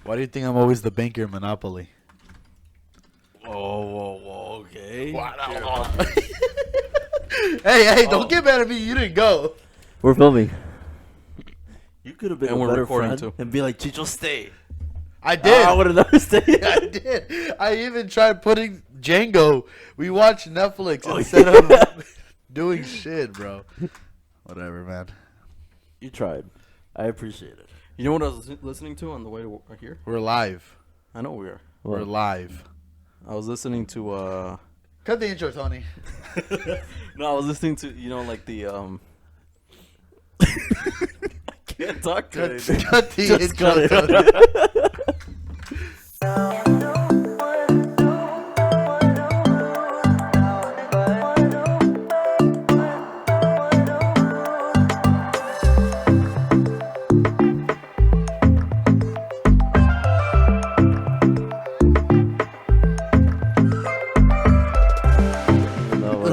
Why do you think I'm always the banker in Monopoly? Whoa, okay. Hey, don't get mad at me. You didn't go. We're filming. You could have been And a we're better recording, friend too. and be like, Chicho, stay. I did. I would have never stayed. I did. I even tried putting Django. We watched Netflix instead of doing shit, bro. Whatever, man. You tried. I appreciate it. You know what I was listening to on the way to here? We're live. I know we are. We're live. I was listening to Cut the intro, Tony. No, I was listening to like the I can't talk to it. Cut the Just intro, cut it. Tony.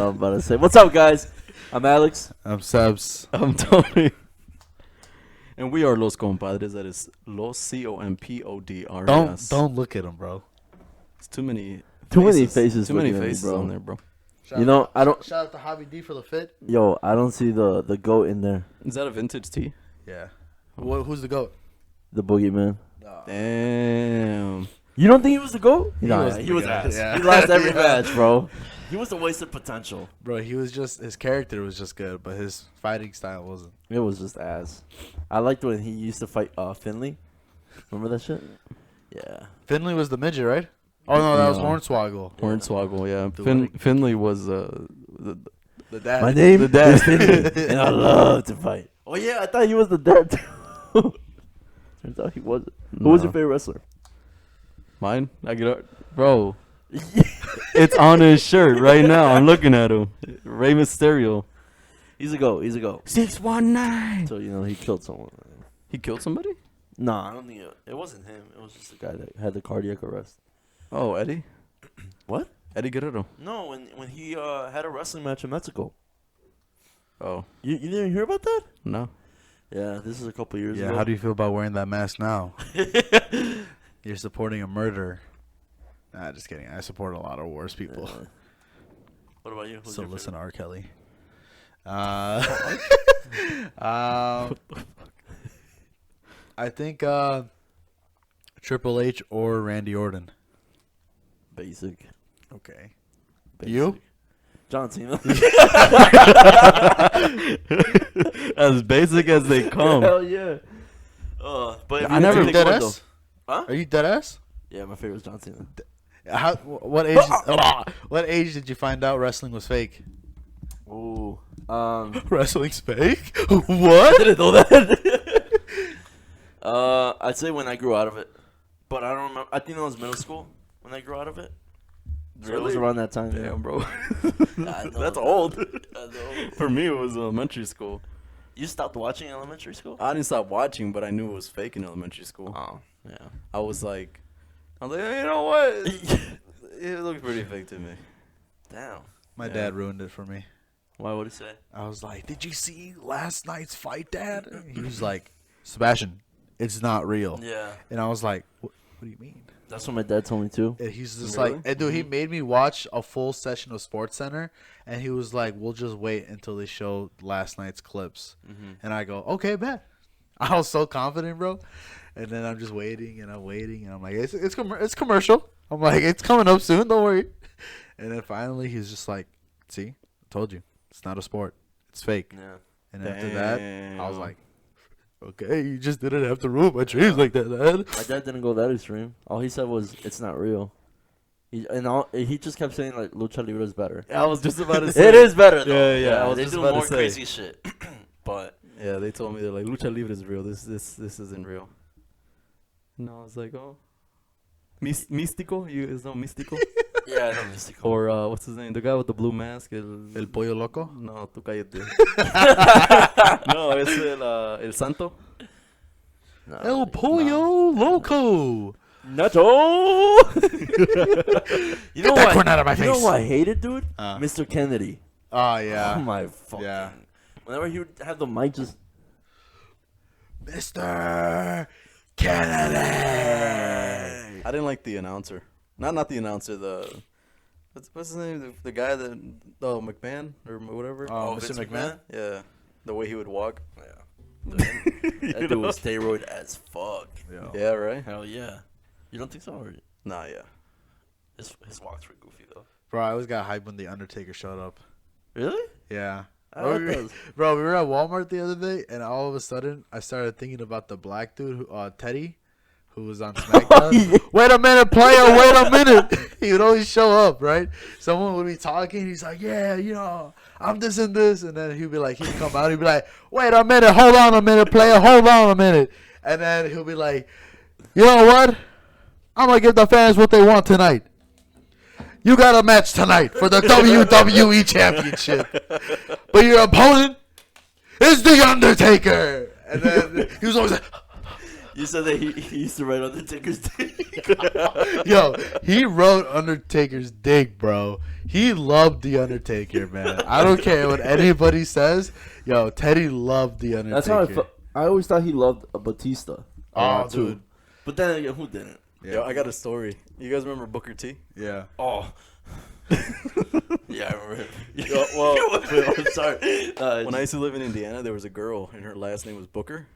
About to say, what's up, guys? I'm Alex. I'm Sebs. I'm Tony. And we are Los ComPODres. That is Los ComPODres. Don't look at him, bro. It's too many faces Too many looking at me, faces bro. on there, bro. I don't. Shout out to Hobby D for the fit. Yo, I don't see the goat in there. Is that a vintage tee? Yeah. Who's the goat? The boogeyman. Damn. You don't think he was the goat? He Nah, was he the was goat, ass. yeah. He lost every match, bro. He was a wasted potential. Bro, his character was just good, but his fighting style wasn't. It was just ass. I liked when he used to fight Finley. Remember that shit? Yeah. Finley was the midget, right? Oh no, that was No. Hornswoggle. Hornswoggle, yeah. The wedding. Finley was the The dad. My name The dad. is Finley, and I love to fight. Oh yeah, I thought he was the dad too. Turns out he wasn't. Who was your favorite wrestler? Mine. I get up, bro. It's on his shirt right now. I'm looking at him. Rey Mysterio. He's a goat. He's a goat. 619. So he killed someone. He killed somebody? Nah, I don't think it wasn't him. It was just the guy that had the cardiac arrest. Oh, Eddie. What? Eddie Guerrero. No, when he had a wrestling match in Mexico. Oh, You didn't hear about that? no. Yeah, this is a couple years Yeah, ago. how do you feel about wearing that mask now? You're supporting a murder. Nah, just kidding. I support a lot of worse people. Yeah. What about you? Who's So your listen to favorite? R. Kelly. I think Triple H or Randy Orton. Basic. Okay. Basic. You? John Cena. As basic as they come. Hell yeah. But if I you never- Are take you dead one, ass? though- Huh? Are you dead ass? Yeah, my favorite is John Cena. What age? What age did you find out wrestling was fake? Ooh. Wrestling's fake? What? Didn't know that. I'd say when I grew out of it, but I don't remember. I think it was middle school when I grew out of it. So it was Really? around that time. yeah. Damn, bro. I know. That's old. I know. For me, it was elementary school. You stopped watching elementary school? I didn't stop watching, but I knew it was fake in elementary school. Oh, yeah. I was like, hey, you know what? It looked pretty fake to me. Damn. My Yeah. dad ruined it for me. Why would he say? I was like, "Did you see last night's fight, Dad?" He was like, "Sebastian, it's not real." Yeah. And I was like, "What do you mean?" That's what my dad told me too. And he's just Really? like, and dude, he made me watch a full session of SportsCenter, and he was like, "We'll just wait until they show last night's clips." And I go, "Okay, bet." I was so confident, bro. And then I'm just waiting, and I'm waiting, and I'm like, "It's commercial." I'm like, "It's coming up soon. Don't worry." And then finally, he's just like, "See, I told you, it's not a sport. It's fake." Yeah. And after that, I was Damn. like, "Okay, you just didn't have to ruin my dreams like that, Dad." My dad didn't go that extreme. All he said was, "It's not real." He just kept saying like Lucha Libre is better. I was just about to say. It is better though. Yeah, I was they just do about to more say. crazy shit. But Yeah, they told me they're like, Lucha Libre is real. This isn't real. No, I was like, oh, Místico? It's not Místico? yeah, I know mystical. Or what's his name? The guy with the blue mask. El Pollo Loco. No, tú cállate. No, es el Santo. No, El Pollo Loco. Nacho. You know that what? corn out of my You know face. what I hated, dude? Uh. Mr. Kennedy. Oh yeah. Oh my fucking. Yeah. Whenever he would have the mic, just Mr. Kennedy. I didn't like the announcer. Not the announcer. What's his name? The guy that McMahon or whatever. Oh, Mr. McMahon. Yeah, the way he would walk. Yeah. That dude was steroid as fuck. Yeah, right. Hell yeah. You don't think so? Or Nah, yeah. his walks were goofy though. Bro, I always got hyped when the Undertaker showed up. Really? Yeah. I like those. Bro, we were at Walmart the other day, and all of a sudden, I started thinking about the black dude, Teddy, who was on SmackDown. Wait a minute, player, wait a minute. He would always show up, right? Someone would be talking. He's like, yeah, you know, I'm this and this. And then he'd be like, he'd come out. He'd be like, wait a minute, hold on a minute, player, hold on a minute. And then he'll be like, you know what? I'm going to give the fans what they want tonight. You got a match tonight for the WWE Championship. But your opponent is The Undertaker. And then he was always like, You said that he used to write Undertaker's dick. yo, he wrote Undertaker's dick, bro. He loved The Undertaker, man. I don't care what anybody says. Yo, Teddy loved The Undertaker. That's how I felt. I always thought he loved Batista. Oh, too. dude. But then again, who didn't? Yeah. Yo, I got a story. You guys remember Booker T? Yeah. Oh. Yeah, I remember him. Yo, well, I'm sorry. when I used to live in Indiana, there was a girl, and her last name was Booker.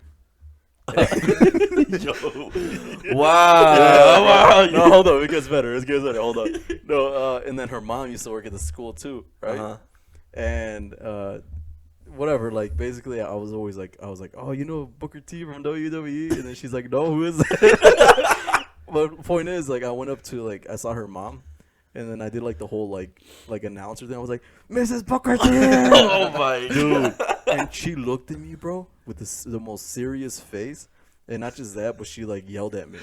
Yo. Wow. No, hold on. It gets better. Hold on. No, and then her mom used to work at the school too, right? Uh-huh. And whatever. Like basically, I was like, oh, you know Booker T from WWE, and then she's like, no, who is that? But the point is, like, I went up to I saw her mom, and then I did like the whole like announcer thing. I was like, Mrs. Booker T. Oh my Dude. And she looked at me, bro, with the most serious face. And not just that, but she like yelled at me.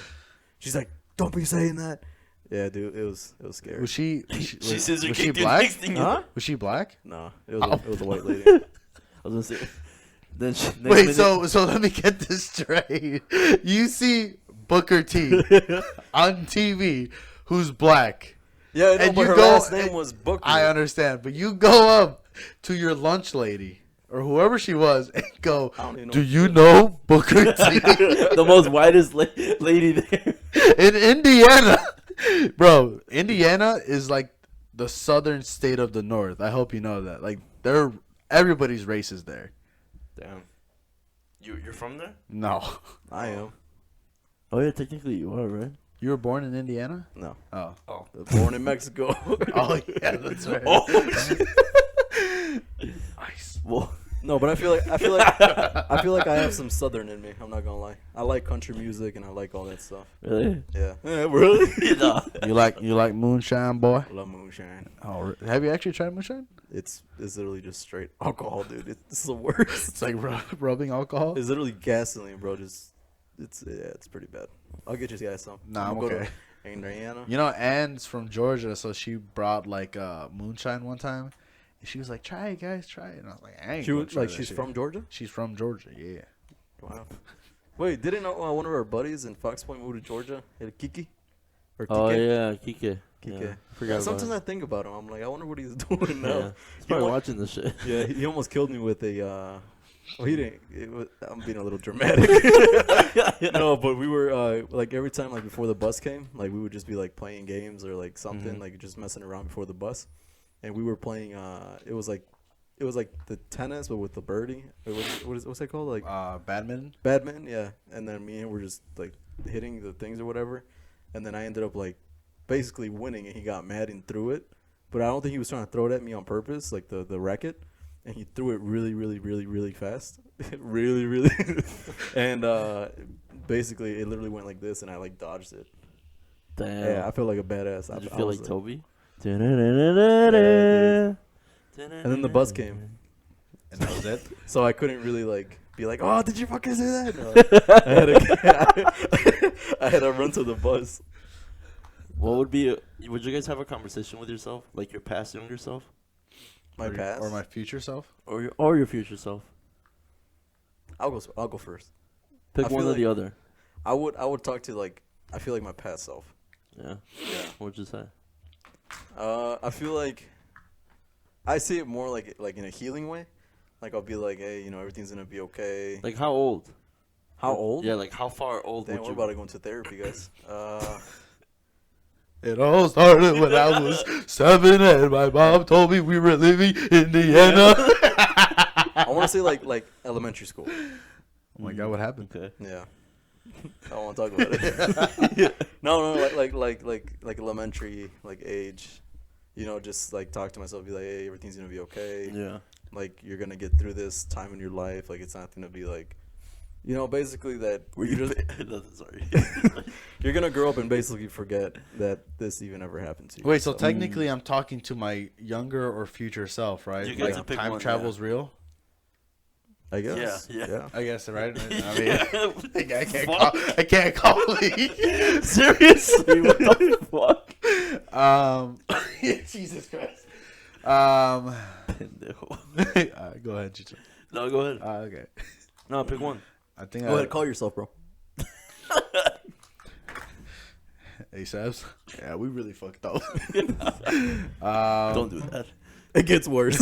She's like, don't be saying that. Yeah, dude, it was scary. Was she scissor was she kicked you black? next thing you- Huh? Was she black? No, it was a white lady. I was gonna say. Then Wait, so let me get this straight. You see Booker T on TV who's black. Yeah, no, And but you her go- last name was Booker. I understand, but you go up to your lunch lady or whoever she was and go, I don't even know do who you know Booker T? the most whitest lady there. In Indiana? Bro, Indiana is like the southern state of the north. I hope you know that. Like, everybody's racist there. Damn. You're from there? No. I am. Oh yeah, technically you are, right? You were born in Indiana? No. Oh. Oh. Born in Mexico. Oh, yeah, that's right. Oh. Nice. Well, No, but I feel like I have some southern in me. I'm not gonna lie. I like country music and I like all that stuff. really? Yeah. Really? Nah. You like moonshine, boy? I love moonshine. Oh, have you actually tried moonshine? It's literally just straight alcohol, dude. It's the worst. It's like rubbing alcohol. It's literally gasoline, bro. It's pretty bad. I'll get you guys some. Nah, I'm gonna go okay. to Indiana. You know, Anne's from Georgia, so she brought like moonshine one time. And she was like, "Try it, guys, try it." And I was like, "I ain't." She gonna was try like, that she's shit." from Georgia. She's from Georgia, yeah. Wow. Wait, didn't one of our buddies in Fox Point move to Georgia? Kike? Or Kike? Oh yeah, Kike. Kike. Yeah, forgot Sometimes about I think about him. I'm like, I wonder what he's doing it. now. Yeah. He's probably wa- watching this shit. Yeah, he almost killed me with a. Well, he didn't. I'm being a little dramatic. No, but we were like every time like before the bus came, like we would just be like playing games or like something Mhm. like just messing around before the bus, and we were playing. It was like the tennis, but with the birdie. What's that called? Like Badminton. badminton, yeah. And then me and were just like hitting the things or whatever, and then I ended up like basically winning, and he got mad and threw it, but I don't think he was trying to throw it at me on purpose, like the racket, and he threw it really, really, really, really fast, really, and basically it literally went like this, and I like dodged it. Damn. Yeah, I feel like a badass. Did you I feel was like Toby? And then the bus came, And that was it. so I couldn't really like be like, oh, did you fucking say that? No. I had to run to the bus. What would be? Would you guys have a conversation with yourself, like your past younger self, My past or my future self. or your future self? I'll go first. Pick I feel one or like- the other. I would talk to like I feel like my past self. Yeah. What'd you say? I feel like I see it more like in a healing way. Like I'll be like, hey, everything's gonna be okay. Like how old? How old? Yeah, like how far old Damn, would we're you? about to go into therapy, guys. It all started when I was 7 and my mom told me we were living in Indiana. I want to say like elementary school. Oh my God, what happened? Okay. Yeah. I don't want to talk about it. No, like elementary, like age. You know, just like talk to myself, be like, hey, everything's gonna be okay. Yeah. Like you're gonna get through this time in your life. Like it's not gonna be like, you know, basically that. Sorry. You're gonna grow up and basically forget that this even ever happened to you. Wait, so technically I'm talking to my younger or future self, right? You get to Like pick time one, travel's real? I guess. Yeah. I guess, right? I mean, Yeah. I can't call it. Seriously, what the fuck? Jesus Christ. Pendejo. Go ahead, Chicho. No, go ahead. Okay. No, pick one. I think Go ahead, call yourself, bro. Hey, Sebs. Yeah, we really fucked up. Don't do that. It gets worse.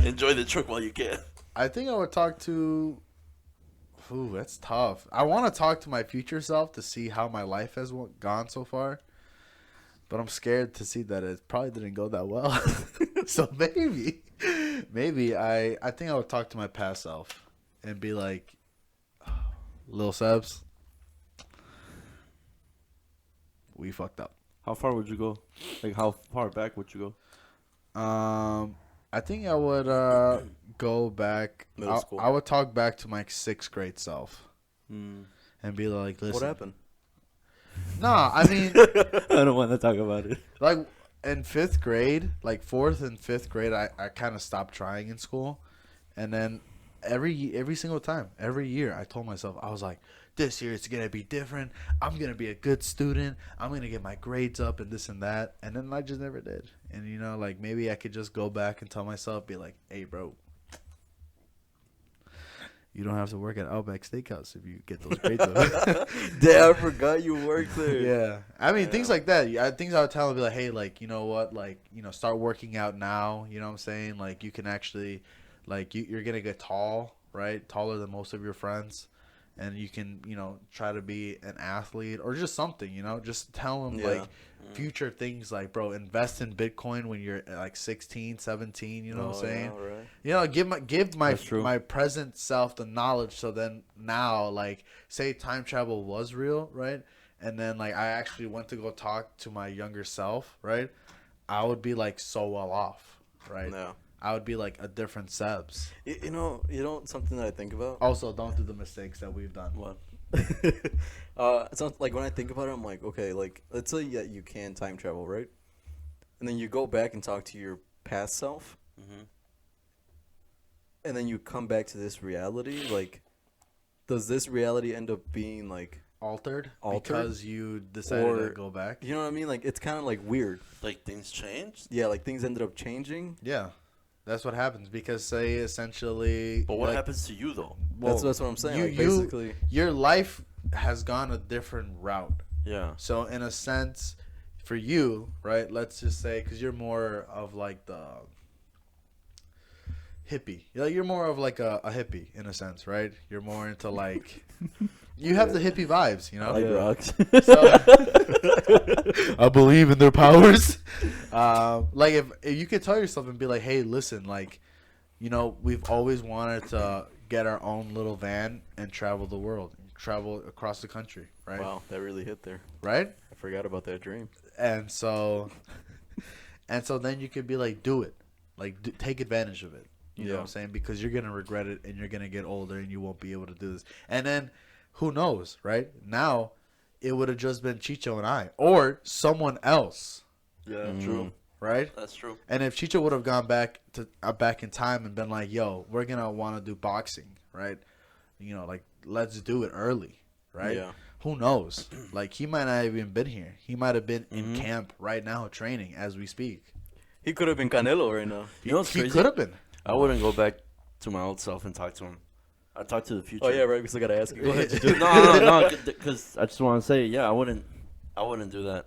Enjoy the truck while you can. I think I would talk to. Ooh, that's tough. I want to talk to my future self to see how my life has gone so far, but I'm scared to see that it probably didn't go that well. So maybe I think I would talk to my past self and be like, "Lil Sebs, we fucked up." How far would you go? Like, how far back would you go? I think I would go back. Middle school. I would talk back to my 6th grade self Hmm. and be like, "Listen, What happened? Nah, I mean, I don't want to talk about it. like in 5th grade, like 4th and 5th grade, I kind of stopped trying in school, and then every single time, every year, I told myself, I was like, this year it's gonna be different. I'm gonna be a good student. I'm gonna get my grades up and this and that, and then I just never did. And you know, like maybe I could just go back and tell myself, be like, hey, bro. You don't have to work at Outback Steakhouse if you get those grades up. Damn, I forgot you worked there. Yeah. I mean, things like that. Things I would tell them, be like, hey, like, you know what? Like, you know, start working out now. You know what I'm saying? Like, you can actually, like, you're going to get tall, right? Taller than most of your friends. And you can, you know, try to be an athlete or just something, you know? Just tell them, like, future things like, bro, invest in Bitcoin when you're like 16, 17, you know what I'm saying? Yeah, right. You know, give That's true. my present self the knowledge, so then now, like, say time travel was real, right? And then, like, I actually went to go talk to my younger self, right? I would be, like, so well off, right? No. I would be, like, a different Sebs. You know something that I think about? Also, don't do the mistakes that we've done. What? So like when I think about it, I'm like, okay, like let's say that you can time travel, right? And then you go back and talk to your past self, and then you come back to this reality. Like, does this reality end up being like Altered? Altered? Because you decided to Or- go back? you know what I mean? Like it's kind of like weird. Like things changed? Yeah, like things ended up changing. Yeah. That's what happens because, say, essentially... But what like, happens to you though? well, That's what I'm saying. You, Like, basically, your life has gone a different route. Yeah. So in a sense, for you, right? Let's just say, because you're more of like the hippie. You're more of like a hippie in a sense, right? You're more into like you have the hippie vibes, you know. like rocks. So, I believe in their powers. Like if you could tell yourself and be like, hey, listen, like, you know, we've always wanted to get our own little van and travel the world, travel across the country, right? Wow, that really hit there. Right? I forgot about that dream. And so then you could be like, do it, like take advantage of it. You know what I'm saying? Because you're gonna regret it, and you're gonna get older, and you won't be able to do this. And then, who knows, right? Now, it would have just been Chicho and I, or someone else, Yeah, true. right? That's true. And if Chicho would have gone back to back in time and been like, "Yo, we're gonna want to do boxing, right? You know, like let's do it early, right? Yeah. Who knows? Like he might not have even been here. He might have been in camp right now training as we speak. He could have been Canelo right now. You know what's He crazy? could have been. I wouldn't go back to my old self and talk to him. I'd talk to the future. Oh yeah, right. We still gotta ask you. Go ahead. No, because I just want to say, yeah, I wouldn't do that.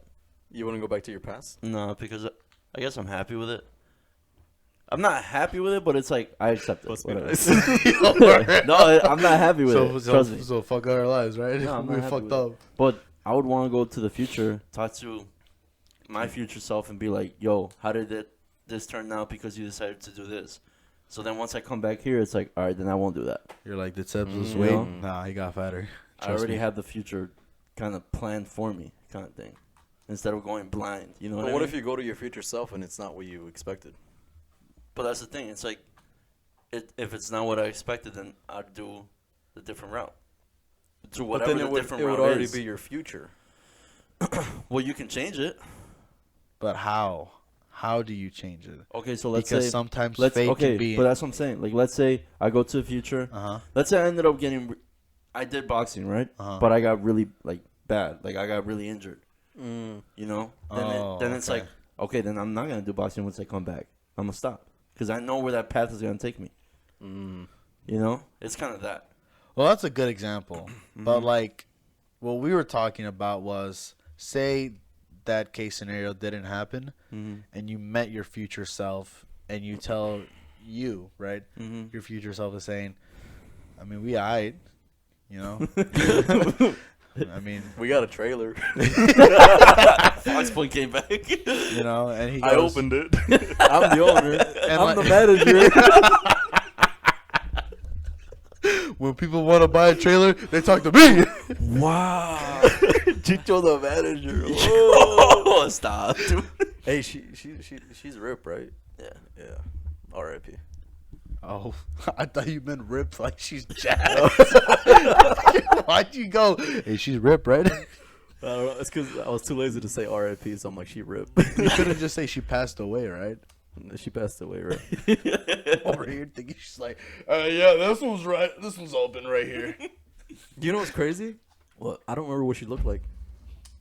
You wouldn't go back to your past? No, because I guess I'm happy with it. I'm not happy with it, but it's like I accept it. Must be Whatever. nice. No, I'm not happy with it. Trust me. So fuck our lives, right? No, I'm We not happy fucked with up. But I would want to go to the future, talk to my future self, and be like, "Yo, how did this turn out? Because you decided to do this." So then once I come back here, it's like, all right, then I won't do that. You're like, did Sebs lose You weight? know? Nah, he got fatter. I Trust already me. have the future kind of planned for me, kind of thing. Instead of going blind, you know But what I what mean? if you go to your future self and it's not what you expected? But that's the thing. It's like, if it's not what I expected, then I'd do the different route. To But whatever then the it would, different it route would already is. be your future. Well, you can change it. But how? How do you change it? Okay, so let's Because say sometimes let's fate okay, can be. but that's what I'm saying. Like, let's say I go to the future. Uh-huh. Let's say I ended up getting. I did boxing, right? Uh-huh. But I got really bad. Like I got really injured. Mm. You know. Oh, Then it's okay. like, okay, then I'm not gonna do boxing once I come back. I'm gonna stop because I know where that path is gonna take me. Mm. You know, it's kind of that. Well, that's a good example. But like, what we were talking about was, say that case scenario didn't happen, and you met your future self, and you tell you, right? Your future self is saying, I mean, we aight, you know. I mean, We got a trailer. Fox Point came back. you know, and he goes, I opened it. I'm the owner. And I'm like- the manager. when people want to buy a trailer, they talk to me. Wow. Chicho the manager. Oh, stop. Dude. Hey, she's ripped, right? Yeah. Yeah. R.I.P. Oh, I thought you meant ripped like she's jacked. Why'd you go? Hey, she's ripped, right? I don't know. It's because I was too lazy to say R.I.P. So I'm like, she ripped. You couldn't just say she passed away, right? She passed away, right? Over here thinking she's like, yeah, this one's right. This one's open right here. Do you know what's crazy? Well, I don't remember what she looked like.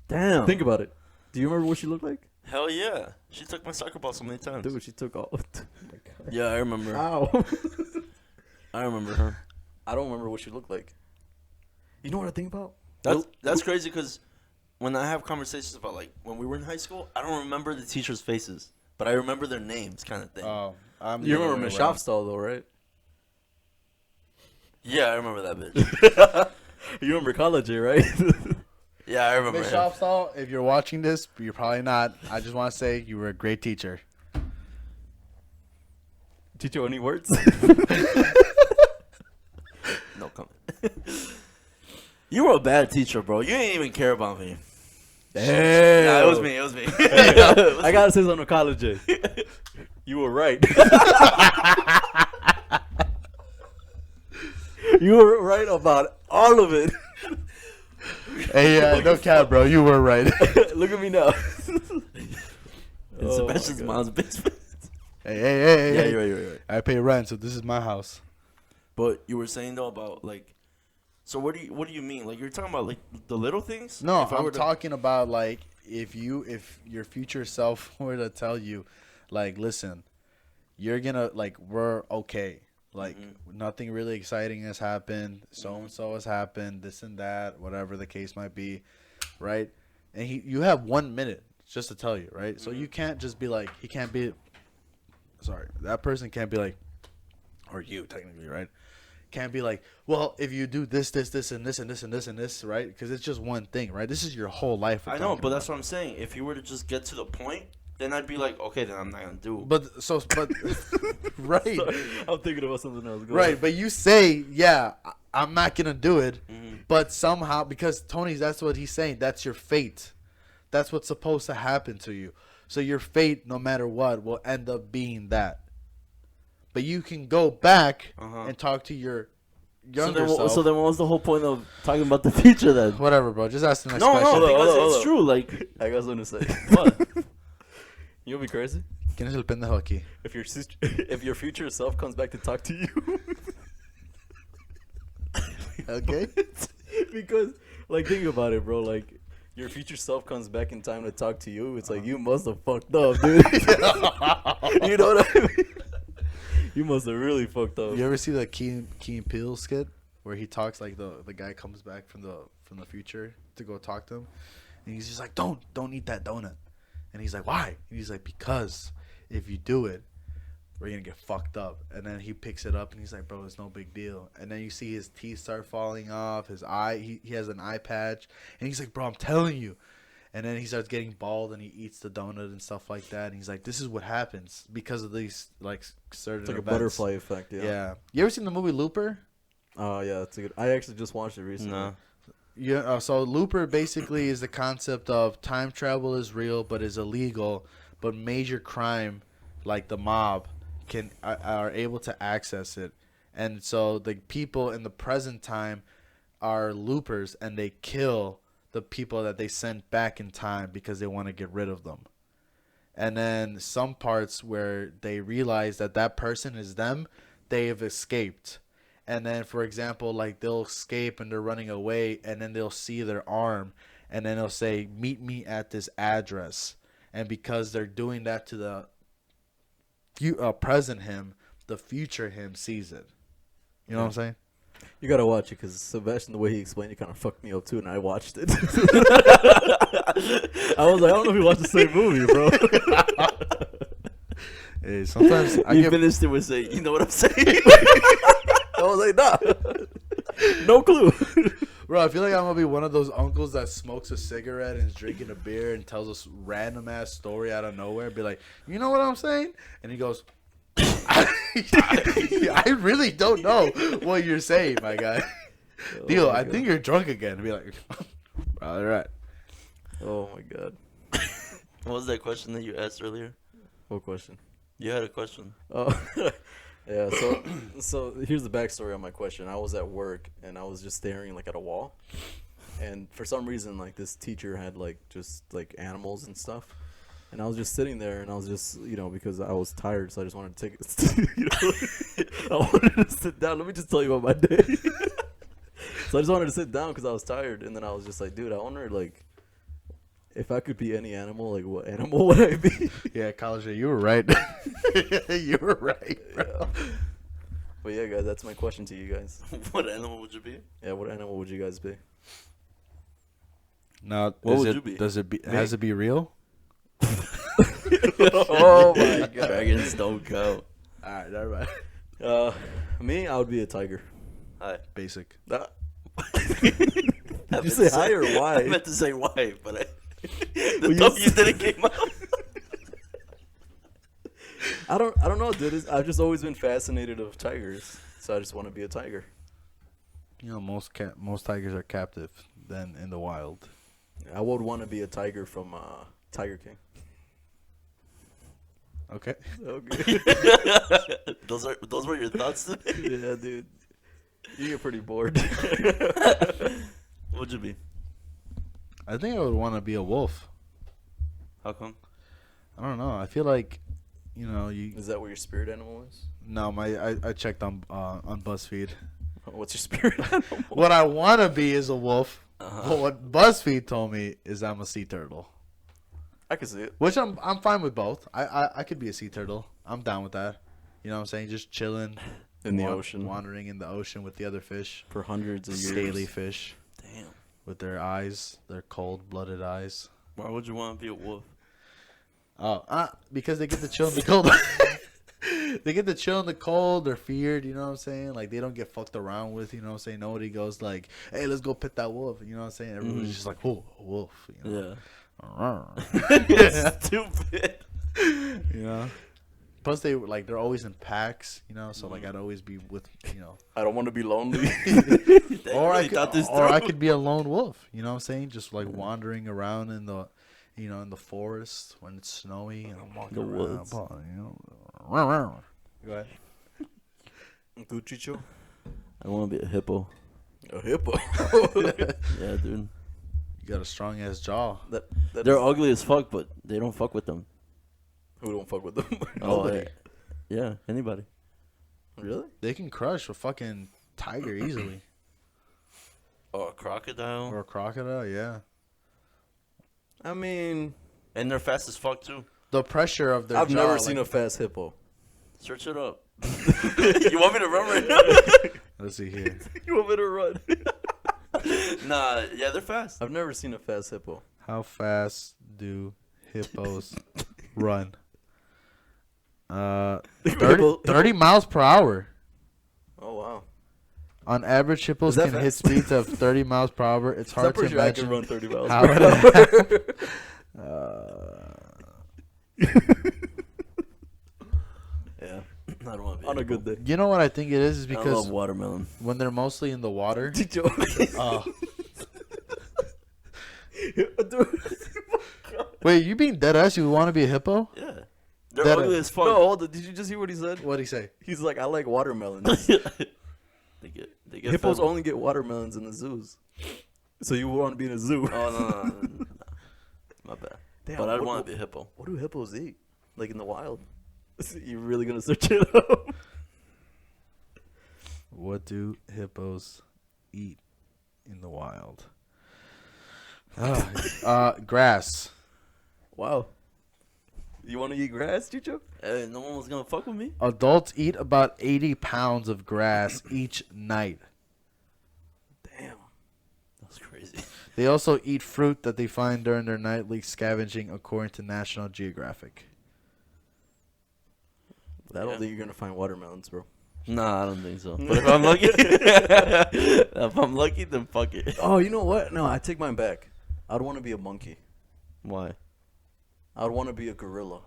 Damn. Think about it. Do you remember what she looked like? Hell yeah. She took my soccer ball so many times. Dude, she took all. Oh my God. Yeah, I remember. Ow. I remember her. I don't remember what she looked like. You know what I think about? That's crazy because when I have conversations about like when we were in high school, I don't remember the teachers' faces, but I remember their names, kind of thing. Oh, You remember Miss Shopstall though, right? Yeah, I remember that bitch. You remember College, right? Yeah, I remember Miss her. Shopstall, if you're watching this, but you're probably not. I just want to say you were a great teacher. Chicho, any words? No comment. You were a bad teacher, bro. You didn't even care about me. Damn. Yeah, it was me. It was me. I gotta say something to College. You were right. You were right about all of it. Hey, no cap, bro. You were right. Look at me now. In Sebastian's mom's basement. Hey. Yeah, you're right. I pay rent, so this is my house. But you were saying though about like, so what do you mean? Like you're talking about like the little things? No, If I I'm were to- talking about like if your future self were to tell you, like, listen, you're gonna we're okay. Like nothing really exciting has happened. So and so has happened. This and that, whatever the case might be, right? And you have 1 minute just to tell you, right? So you can't just be like, that person can't be like, or you technically, right? Can't be like, well, if you do this, and this, and this, and this, and this, right? Because it's just one thing, right? This is your whole life. I know, but that's what I'm saying. If you were to just get to the point, then I'd be like, okay, then I'm not gonna do it. But right, Sorry, I'm thinking about something else. Go right. ahead. But you say, yeah, I'm not gonna do it. But somehow, because Tony's, that's what he's saying. That's your fate. That's what's supposed to happen to you. So your fate, no matter what, will end up being that. But you can go back and talk to your younger self. So then what was the whole point of talking about the future then? Whatever, bro. Just ask the next No, question. because hold it's on. true. Like, I got something to say. what? You'll be crazy ¿Quién es el pendejo aquí? if your future self comes back to talk to you. Okay. Because, like, think about it, bro. Like, your future self comes back in time to talk to you. It's like, you must have fucked up, dude. You know what I mean? You must have really fucked up. You ever see the Key and Peele skit where he talks like the guy comes back from the future to go talk to him, and he's just like, don't eat that donut, and he's like, why? And he's like, because if you do it, or you're gonna get fucked up. And then he picks it up and he's like, bro, it's no big deal. And then you see his teeth start falling off, his eye, he has an eye patch, and he's like, bro, I'm telling you. And then he starts getting bald and he eats the donut and stuff like that. And he's like, this is what happens because of these like certain It's like events. a butterfly effect. Yeah. You ever seen the movie Looper? Oh yeah, that's a good. I actually just watched it recently. No. Yeah. So Looper basically is the concept of time travel is real but is illegal, but major crime like the mob are able to access it. And so the people in the present time are loopers and they kill the people that they sent back in time because they want to get rid of them. And then some parts where they realize that that person is them, they have escaped. And then, for example, like they'll escape and they're running away, and then they'll see their arm, and then they'll say, meet me at this address. And because they're doing that to the present him, the future him sees it. You know what I'm saying? You gotta watch it because Sebastian, the way he explained it, kind of fucked me up too, and I watched it. I was like, I don't know if we watched the same movie, bro. Hey, sometimes You finished it with saying, you know what I'm saying? I was like, nah, no clue. Bro, I feel like I'm gonna be one of those uncles that smokes a cigarette and is drinking a beer and tells us random ass story out of nowhere. Be like, you know what I'm saying? And he goes, I really don't know what you're saying, my guy. Deal, I think you're drunk again. Be like, all right. Oh my god. What was that question that you asked earlier? What question? You had a question. Oh, yeah. So here's the backstory on my question. I was at work and I was just staring like at a wall, and for some reason like this teacher had like just like animals and stuff, and I was just sitting there and I was just because I was tired, so I just wanted to take I wanted to sit down. Let me just tell you about my day. So I just wanted to sit down because I was tired, and then I was just like, dude, I wonder like if I could be any animal, like what animal would I be? Yeah, college, you were right. You were right, bro. Yeah. But yeah, guys, that's my question to you guys. What animal would you be? Yeah, what animal would you guys be? Now, What would it, you be? Does it be? Has it be real? Oh my god. Dragons don't go. All right, never mind. Me, I would be a tiger. Hi. Basic. Did you say hi or why? I meant to say why, but the Well, you W didn't came out. I don't know, dude. I've just always been fascinated of tigers, so I just want to be a tiger. You know, most tigers are captive than in the wild. I would want to be a tiger from Tiger King. Okay. Okay. Those were your thoughts today? Yeah, dude. You get pretty bored. What'd you be? I think I would want to be a wolf. How come? I don't know. I feel like, you. Is that what your spirit animal is? No, I checked on BuzzFeed. What's your spirit animal? What I want to be is a wolf. Uh-huh. But what BuzzFeed told me is I'm a sea turtle. I can see it. Which I'm fine with both. I could be a sea turtle. I'm down with that. You know what I'm saying? Just chilling In the ocean. wandering in the ocean with the other fish, For hundreds of years. scaly fish Damn. with their eyes, their cold-blooded eyes. Why would you want to be a wolf? Oh, because they get to chill in the cold. They get to chill in the cold. They're feared. You know what I'm saying? Like they don't get fucked around with. You know what I'm saying? Nobody goes like, "Hey, let's go pet that wolf." You know what I'm saying? Everybody's just like, "Oh, a wolf." You know? Yeah. Stupid. You know. Plus, they're always in packs. You know, so like I'd always be with I don't want to be lonely. or I I could be a lone wolf. You know what I'm saying? Just like wandering around in the, in the forest when it's snowy and I'm walking The around. woods. Go ahead. Chicho? I want to be a hippo. A hippo. Yeah, dude. You got a strong ass jaw. that They're ugly as fuck, but they don't fuck with them. Who don't fuck with them? Nobody. Yeah, anybody. Really? They can crush a fucking tiger easily. Or a crocodile. Or a crocodile, yeah. I mean, And they're fast as fuck, too. The pressure of their I've jaw. never seen a fast hippo. Search it up. You want me to run right now? Let's see here. You want me to run? Nah, yeah, they're fast. I've never seen a fast hippo. How fast do hippos run? 30 miles per hour. Oh wow. On average, hippos Is that can hit fast? speeds of 30 miles per hour. It's hard to I'm pretty sure I can imagine run 30 miles how per it Yeah. I don't want to be on a good day. You know what I think it is I because love watermelon. when they're mostly in the water. Chicho. Oh. Dude. Wait, you being dead ass? You want to be a hippo? Yeah. They're That- ugly as fuck. No, hold on. Did you just hear what he said? What'd he say? He's like, I like watermelons. they get Hippos fed. only get watermelons in the zoos. So you want to be in a zoo? Oh, no. My bad. Damn, But I'd what- want to be a hippo. What do hippos eat? Like in the wild? You really gonna search it up? What do hippos eat in the wild? Grass. Wow. You want to eat grass, Chicho? Hey, no one was going to fuck with me. Adults eat about 80 pounds of grass each night. Damn. That's crazy. They also eat fruit that they find during their nightly scavenging, according to National Geographic. I don't Yeah. think you're gonna find watermelons, bro. Nah, I don't think so. But if I'm lucky, if I'm lucky, then fuck it. Oh, you know what? No, I take mine back. I'd want to be a monkey. Why? I'd want to be a gorilla.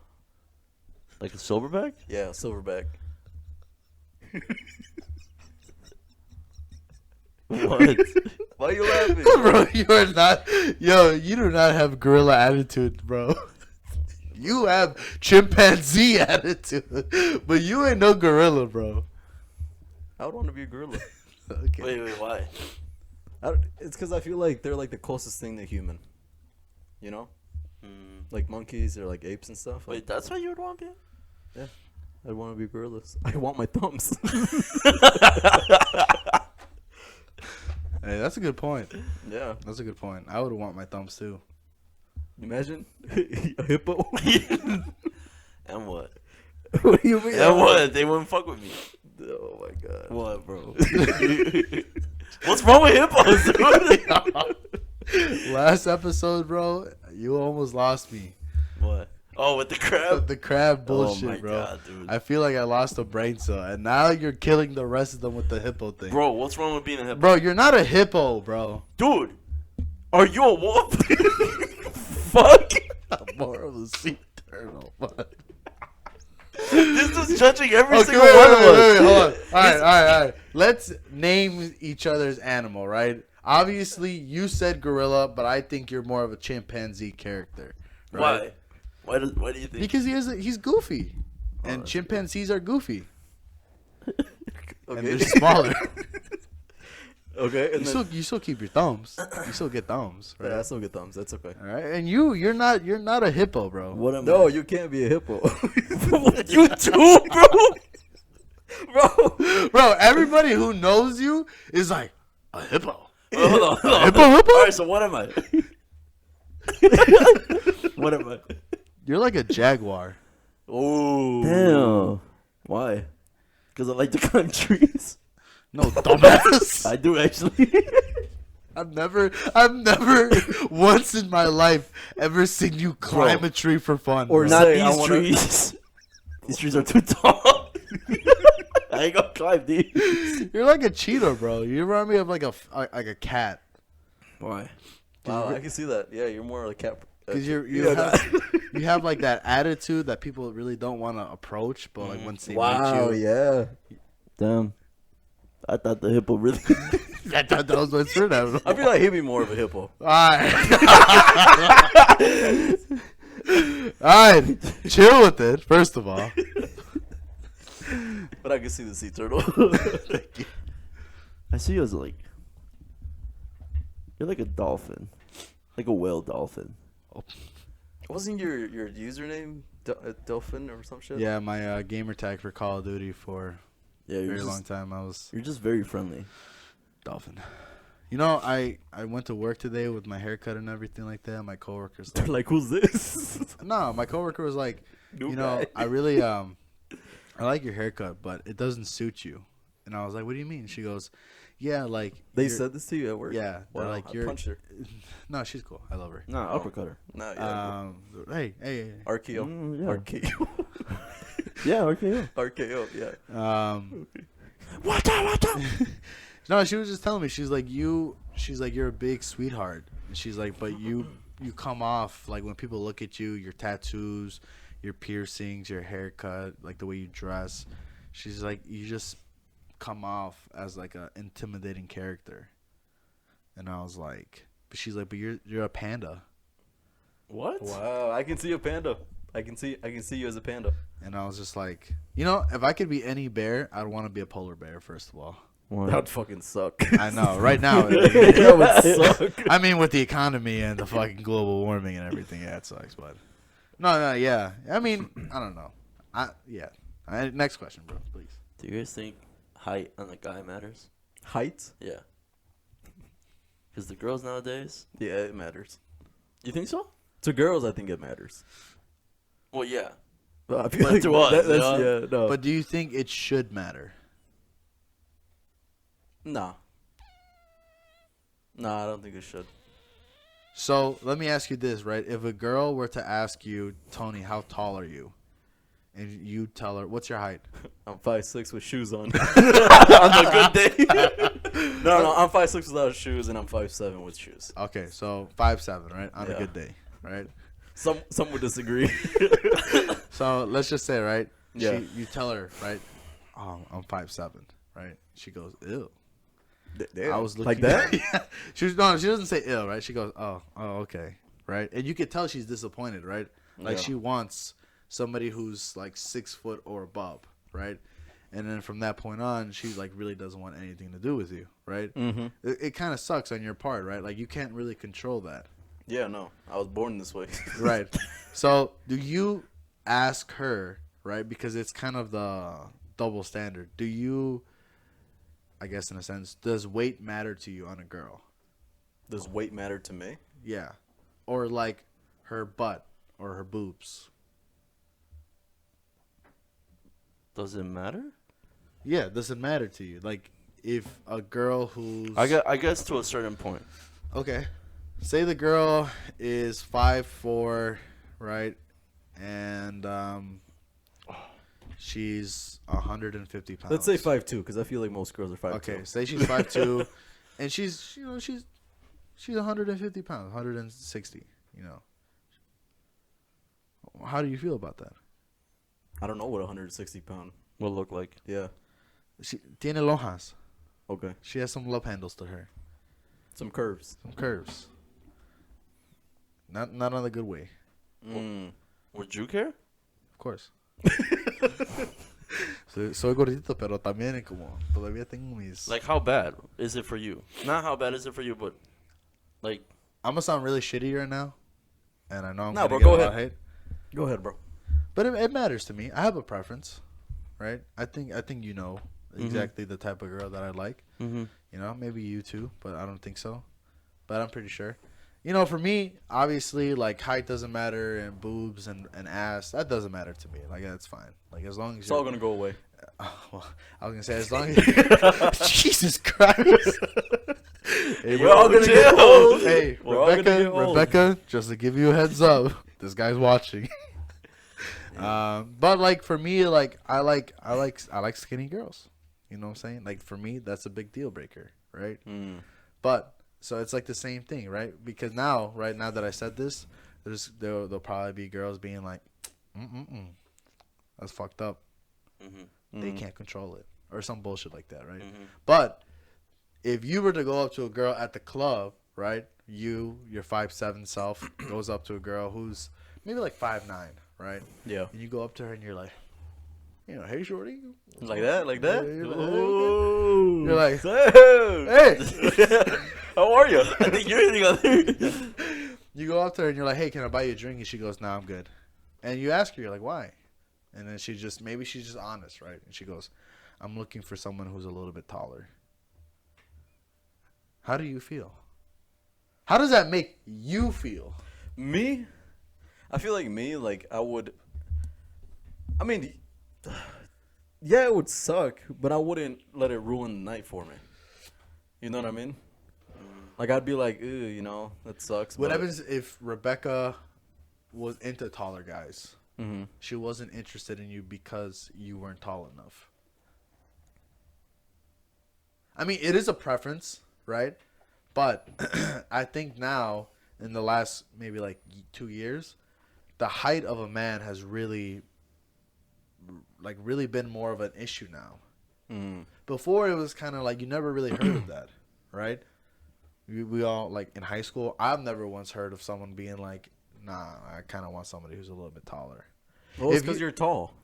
Like a silverback? Yeah, silverback. What? Why are you laughing? Bro, you are not. Yo, you do not have gorilla attitude, bro. You have chimpanzee attitude, but you ain't no gorilla, bro. I would want to be a gorilla. Okay. Wait, why? It's because I feel like they're like the closest thing to human. You know, like monkeys or like apes and stuff. Wait, that's why you would want to be? I want to be gorillas. I want my thumbs. Hey, that's a good point. Yeah. That's a good point. I would want my thumbs too. Imagine a hippo. And what? What do you mean? And what? They wouldn't fuck with me. Oh my god. What, bro? What's wrong with hippos, dude? Last episode, bro, you almost lost me. What? Oh, with the crab? The crab bullshit, oh my bro. God, dude. I feel like I lost a brain cell, and now you're killing the rest of them with the hippo thing. Bro, what's wrong with being a hippo? Bro, you're not a hippo, bro. Dude, are you a wolf? Fuck. I'm more of a sea turtle. This is judging every Okay, single one of us. wait, hold on. All right. Let's name each other's animal, right? Obviously, you said gorilla, but I think you're more of a chimpanzee character. Right? Why? Why do you think? Because he's goofy, and chimpanzees are goofy, and they're smaller. Okay. And You still keep your thumbs. You still get thumbs, right? yeah, I still get thumbs. That's okay. All right, and you're not a hippo, bro. What am No, I? you can't be a hippo. You too, bro. Bro. Bro, everybody who knows you is like a hippo. Hold on. Hippo. All right, so what am I? What am I? You're like a jaguar. Oh. Damn. Why? Because I like to climb trees. No, dumbass. I do actually. I've never once in my life ever seen you climb a tree for fun. Or bro. Not Say, I these wanna- trees. These trees are too tall. I ain't gonna climb these. You're like a cheetah, bro. You remind me of like a cat. Why? Wow, I can see that. Yeah, you're more like cat. Because you have like that attitude that people really don't want to approach, but like once they Wow, meet you, yeah. Damn. I thought the hippo really. I thought that was my turn. I feel like he'd be more of a hippo. Alright. Alright. Chill with it, first of all. But I can see the sea turtle. Thank you. I see you as like. You're like a dolphin. Like a whale dolphin. Wasn't your username Delphin or some shit? Yeah, my gamer tag for Call of Duty for Yeah, a you're very just, long time, I was You're just very friendly. Dolphin. You know, I went to work today with my haircut and everything like that. My coworkers They're like, who's this? no, my coworker was like, New you know, guy. I really I like your haircut, but it doesn't suit you. And I was like, what do you mean? She goes, yeah, like They you're- said this to you at work? yeah, they're Wow, like I you're. punched her. No, she's cool. I love her. Nah, uppercut her. Nah, yeah. Hey. Archeo. Yeah. Archeo. Yeah, RKO. RKO, yeah. Watch out. No, she was just telling me. She's like, you're a big sweetheart. And she's like, but you come off like when people look at you, your tattoos, your piercings, your haircut, like the way you dress. She's like, you just come off as like a intimidating character. And I was like, but she's like, but you're a panda. What? Wow, I can see a panda. I can see you as a panda. And I was just like, if I could be any bear, I'd want to be a polar bear, first of all. That would fucking suck. I know. Right now, That would suck. I mean, with the economy and the fucking global warming and everything, yeah, it sucks. But no, yeah. I mean, I don't know. Next question, bro, please. Do you guys think height on a guy matters? Height? Yeah. Because the girls nowadays. Yeah, it matters. You think so? To girls, I think it matters. Well, yeah. I feel But to us, yeah, no. But do you think it should matter? Nah. Nah, I don't think it should. So let me ask you this, right? If a girl were to ask you, Tony, how tall are you? And you tell her, what's your height? I'm 5'6" with shoes on. On a good day. No, I'm 5'6" without shoes, and I'm 5'7" with shoes. Okay, so 5'7", right? On a Yeah. good day, right? Some would disagree. So let's just say, right? Yeah. You tell her, right? Oh, I'm 5'7", right? She goes, ew. Damn. I was looking like that. Yeah. She doesn't say ill, right? She goes, oh, okay, right? And you could tell she's disappointed, right? Like Yeah. she wants somebody who's like 6 foot or above, right? And then from that point on, she like really doesn't want anything to do with you, right? Mm-hmm. It kind of sucks on your part, right? Like you can't really control that, Yeah, no. I was born this way. right? So do you ask her, right? Because it's kind of the double standard. Do you, I guess in a sense, does weight matter to you on a girl? Does weight matter to me? Yeah. Or like her butt or her boobs. Does it matter? Yeah, does it matter to you? Like if a girl who's I guess to a certain point. okay. Say the girl is 5'4", right? And she's 150 pounds. Let's say 5'2", because I feel like most girls are 5'2". Okay, say she's 5'2", and she's 150 pounds, 160. How do you feel about that? I don't know what 160 pound. Will look like. Yeah. She tiene lonjas. Okay. She has some love handles to her, Some curves. some curves. Not on the good way, Mm. Would you care? of course. Soy gordito, pero también como todavía tengo mis. Like, how bad is it for you? Not how bad is it for you, but like. I'm gonna sound really shitty right now, and I know I'm Nah, gonna bro, get go a lot of ahead. hate. Go ahead, bro. But it matters to me. I have a preference, right? I think you know exactly the type of girl that I like. Mm-hmm. Maybe you too, but I don't think so. But I'm pretty sure. For me, obviously, like height doesn't matter, and boobs and ass, that doesn't matter to me. Like that's fine. Like as long as It's all gonna go away. well, I was gonna say as long as Jesus Christ. Hey, We're all gonna get old. Hey, We're all gonna get old. Rebecca, just to give you a heads up, this guy's watching. But like for me, like I like skinny girls. You know what I'm saying? Like for me, that's a big deal breaker, right? Mm. But so it's like the same thing, right? Because now that I said this, there'll probably be girls being like, that's fucked up. Mm-hmm. They can't control it or some bullshit like that, right? Mm-hmm. But if you were to go up to a girl at the club, right? Your 5'7" self goes up to a girl who's maybe like 5'9", right? Yeah. And you go up to her and you're like, hey shorty, Like that? Like that? You're like, hey. How are you? I think you're hitting on there. you go up to her and you're like, hey, can I buy you a drink? And she goes, nah, I'm good. And you ask her, you're like, why? And then she's just honest, right? And she goes, I'm looking for someone who's a little bit taller. How do you feel? How does that make you feel? Me? I feel like me, like I would. I mean, yeah, it would suck, but I wouldn't let it ruin the night for me. You know what I mean? Like I'd be like, ew, that sucks. What but- happens if Rebecca was into taller guys? Mm-hmm. She wasn't interested in you because you weren't tall enough. I mean, it is a preference, right? But I think now, in the last maybe like 2 years, the height of a man has really been more of an issue now. Mm-hmm. Before, it was kind of like you never really heard of that, right? We all, like, in high school, I've never once heard of someone being like, nah, I kind of want somebody who's a little bit taller. Well, it's If because you- you're tall.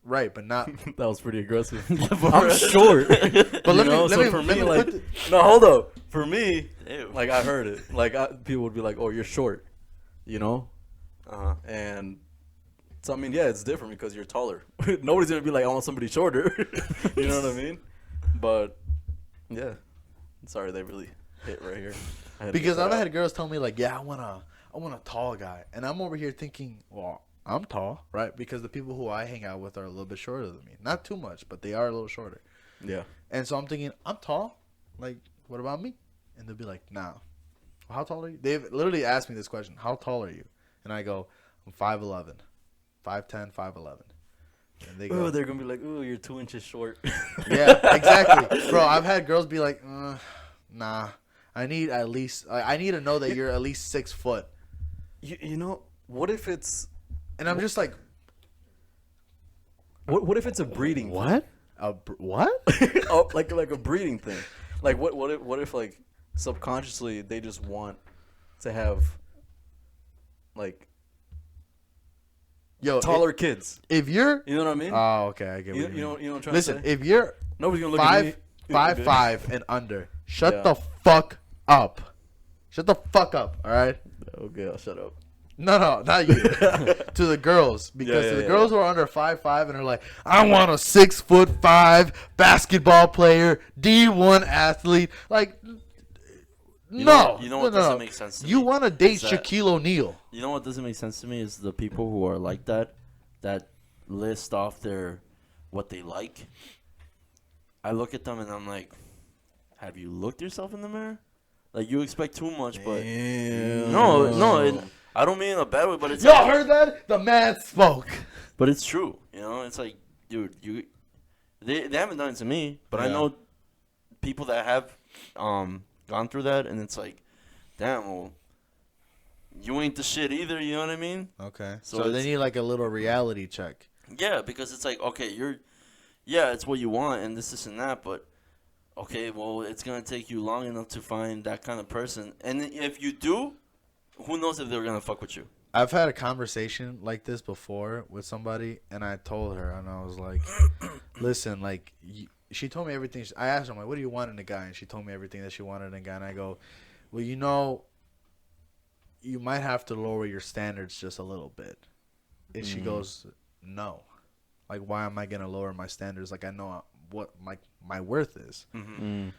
Right, but not. That was pretty aggressive. I'm short. But let me like, put no, hold up. For me, Ew. like, I heard it. Like, people would be like, "Oh, you're short," you know, and so I mean, yeah, it's different because you're taller. Nobody's gonna be like, "I want somebody shorter." You know what I mean? But yeah, sorry, they really hit right here. I had to because get that I've out. had girls tell me like, yeah, I want a tall guy, and I'm over here thinking, well, I'm tall, right? Because the people who I hang out with are a little bit shorter than me. Not too much, but they are a little shorter. Yeah. And so I'm thinking, I'm tall. Like, what about me? And they'll be like, nah. Well, how tall are you? They've literally asked me this question. How tall are you? And I go, I'm 5'11". 5'10", 5'11". And they go, Oh, they're gonna be like, "Oh, you're 2 inches short." yeah, exactly. Bro, I've had girls be like, nah. I need to know that you're at least 6 foot. You know, what if it's And I'm just like, what if it's a breeding thing? what? What? Oh, like a breeding thing. Like what if like subconsciously they just want to have like Yo, taller kids. if you're, You know what I mean? oh, okay, I get what you, you you mean. know what I'm trying Listen, to say? if you're Nobody's gonna look at me. 5'5" and under, shut Yeah. the fuck up. Shut the fuck up, all right? Okay, I'll shut up. No, not you. To the girls, because Yeah, to the yeah, girls who are under 5'5" and are like, I want a 6'5" basketball player, D1 athlete. Like, no. You know what no, doesn't no. make sense to You me? want to date Is that- Shaquille O'Neal. You know what doesn't make sense to me is the people who are like that list off what they like. I look at them and I'm like, have you looked yourself in the mirror? Like, you expect too much, but no, I don't mean in a bad way, but it's Y'all heard that? The man spoke. but it's true. You know, it's like, dude, they haven't done it to me, but I Yeah. know people that have gone through that, and it's like, damn, well, you ain't the shit either. You know what I mean? Okay. So So they it's- need like a little reality check. Yeah, because it's like, okay, it's what you want, and this and that, but okay, well, it's gonna take you long enough to find that kind of person, and if you do, who knows if they're gonna fuck with you? I've had a conversation like this before with somebody, and I told her, and I was like, listen, like, she told me everything. I asked her, I'm like, what do you want in a guy? And she told me everything that she wanted in a guy, and I go, well, you know, you might have to lower your standards just a little bit. And she goes, no. Like, why am I going to lower my standards? Like, I know what my worth is. Mm-hmm.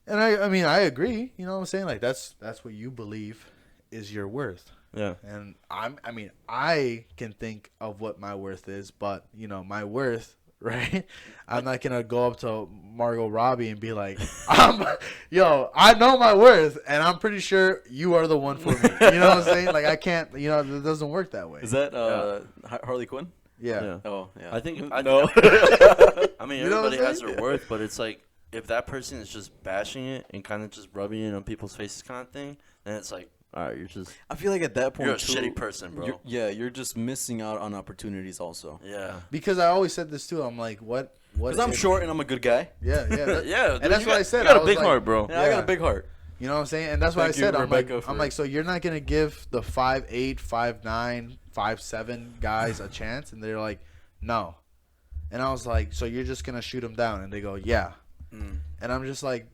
And I mean, I agree. You know what I'm saying? Like, that's what you believe is your worth. Yeah. And I can think of what my worth is, but you know, my worth, right? I'm not gonna go up to Margot Robbie and be like, I know my worth, and I'm pretty sure you are the one for me. You know what I'm saying? Like, I can't, you know, it doesn't work that way. Is that Harley Quinn? Yeah. Oh, yeah. I think no. I mean, You know what everybody I'm has saying? their worth, but it's like, if that person is just bashing it and kind of just rubbing it on people's faces kind of thing, then it's like, all right, I feel like at that point, you're a too, shitty person, bro. you're just missing out on opportunities also. Yeah. Because I always said this too. I'm like, what? Because I'm short and I'm a good guy. Yeah. Yeah, dude, And that's you what got- I said. You got I a was big like, heart, bro. Yeah, I got a big heart. You know what I'm saying? And that's what Thank I said. you, I'm like, Rebecca, so you're not gonna give the 5'8", 5'9", 5'7" guys a chance, and they're like, no. And I was like, so you're just gonna shoot them down? And they go, yeah. And I'm just like,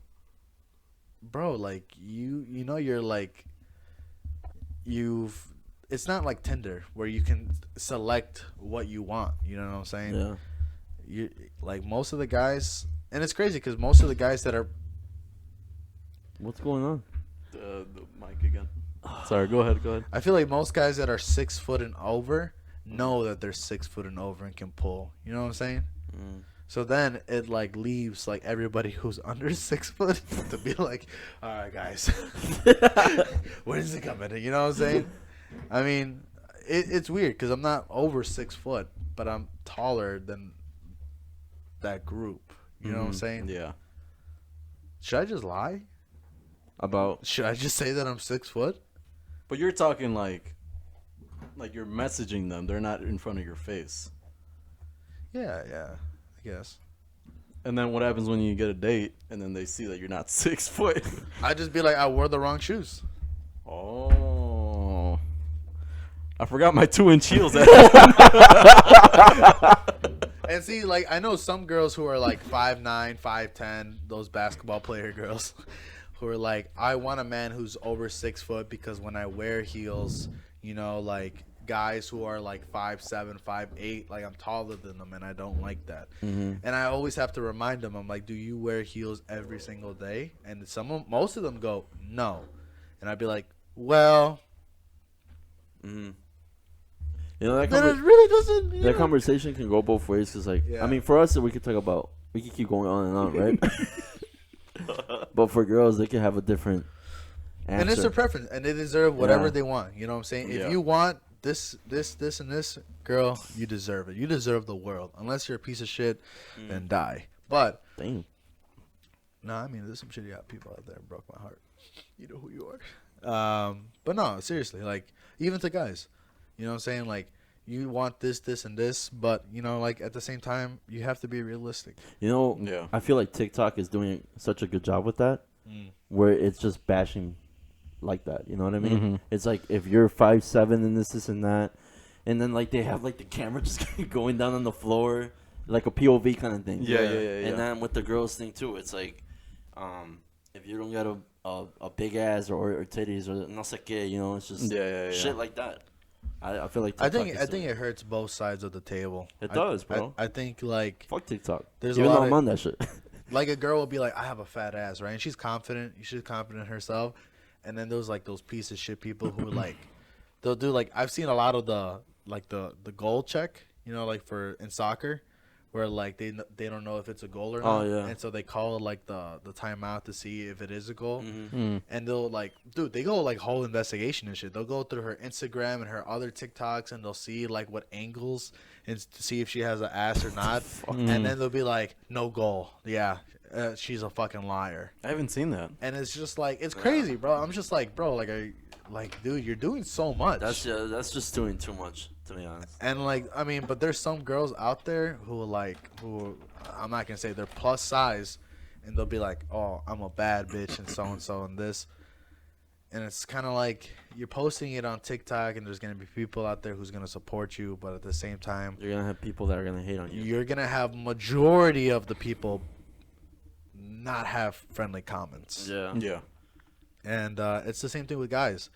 bro, like you know, you're like, it's not like Tinder where you can select what you want. You know what I'm saying? Yeah. You like most of the guys, and it's crazy because most of the guys that are, What's going on? The mic again. Sorry, go ahead. I feel like most guys that are 6 foot and over know that they're 6 foot and over and can pull. You know what I'm saying? So then it like leaves like everybody who's under 6 foot to be like, all right, guys, when is it coming? You know what I'm saying? I mean, it's weird because I'm not over 6 foot, but I'm taller than that group. You know what I'm saying? Yeah. Should I just lie? About Should I just say that I'm 6 foot? But you're talking like you're messaging them. They're not in front of your face. Yeah, I guess. And then what happens when you get a date and then they see that you're not 6 foot? I just be like, I wore the wrong shoes. Oh. I forgot my 2-inch heels at home. And see, like, I know some girls who are like 5'9", 5'10", those basketball player girls, who are like, I want a man who's over 6 foot because when I wear heels, you know, like guys who are like 5'7", 5'8", like I'm taller than them, and I don't like that. And I always have to remind them, I'm like, do you wear heels every single day? And most of them go, no. And I'd be like, well, you know, then it really doesn't. that conversation can go both ways. Cause like, Yeah. I mean, for us, we could talk about, we could keep going on and on, right? But for girls, they can have a different answer. And it's their preference, and they deserve whatever Yeah. they want. You know what I'm saying? Yeah. If you want this, and this, girl, you deserve it. You deserve the world. Unless you're a piece of shit, then die. But Damn. no, I mean, there's some shitty people out there that broke my heart. You know who you are. But no, seriously, like even to guys, you know what I'm saying? Like you want this, and this, but you know, like at the same time, you have to be realistic. You know, Yeah. I feel like TikTok is doing such a good job with that, where it's just bashing like that. You know what I mean? It's like if you're 5'7" and this and that, and then like they have like the camera just going down on the floor, like a POV kind of thing. Yeah. And then with the girls thing too, it's like, if you don't got a big ass or titties or no sé qué, you know, it's just shit like that. I feel like I TikTok think is doing it hurts both sides of the table. It does, bro. I think like fuck TikTok. there's Even a lot though I'm of, on that shit. like a girl will be like, I have a fat ass, right? And she's confident. She's confident in herself. And then there's like those piece of shit people who like, they'll do like, I've seen a lot of the goal check, you know, like in soccer, where like they don't know if it's a goal or not. Oh, yeah. And so they call like the timeout to see if it is a goal. And they'll like, dude, they go like whole investigation and shit. They'll go through her Instagram and her other TikToks and they'll see like what angles and to see if she has an ass or not. And then they'll be like, no goal. Yeah. She's a fucking liar. I haven't seen that. And it's just like, it's crazy, bro. I'm just like, bro, like, dude, you're doing so much. That's just doing too much, to be honest. And like, I mean, but there's some girls out there who I'm not gonna say they're plus size, and they'll be like, oh, I'm a bad bitch and so and this. And it's kind of like you're posting it on TikTok, and there's gonna be people out there who's gonna support you, but at the same time, You're gonna have people that are gonna hate on you. you're gonna have majority of the people not have friendly comments. Yeah. And it's the same thing with guys.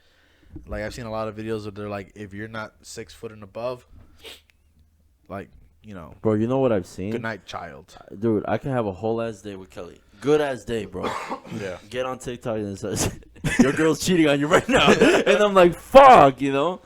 Like I've seen a lot of videos where they're like, if you're not 6 foot and above, like, you know, Bro, you know what I've seen? good night, child. Dude, I can have a whole ass day with Kelly. Good ass day, bro. Yeah. Get on TikTok and it says, your girl's cheating on you right now. And I'm like, fuck, you know?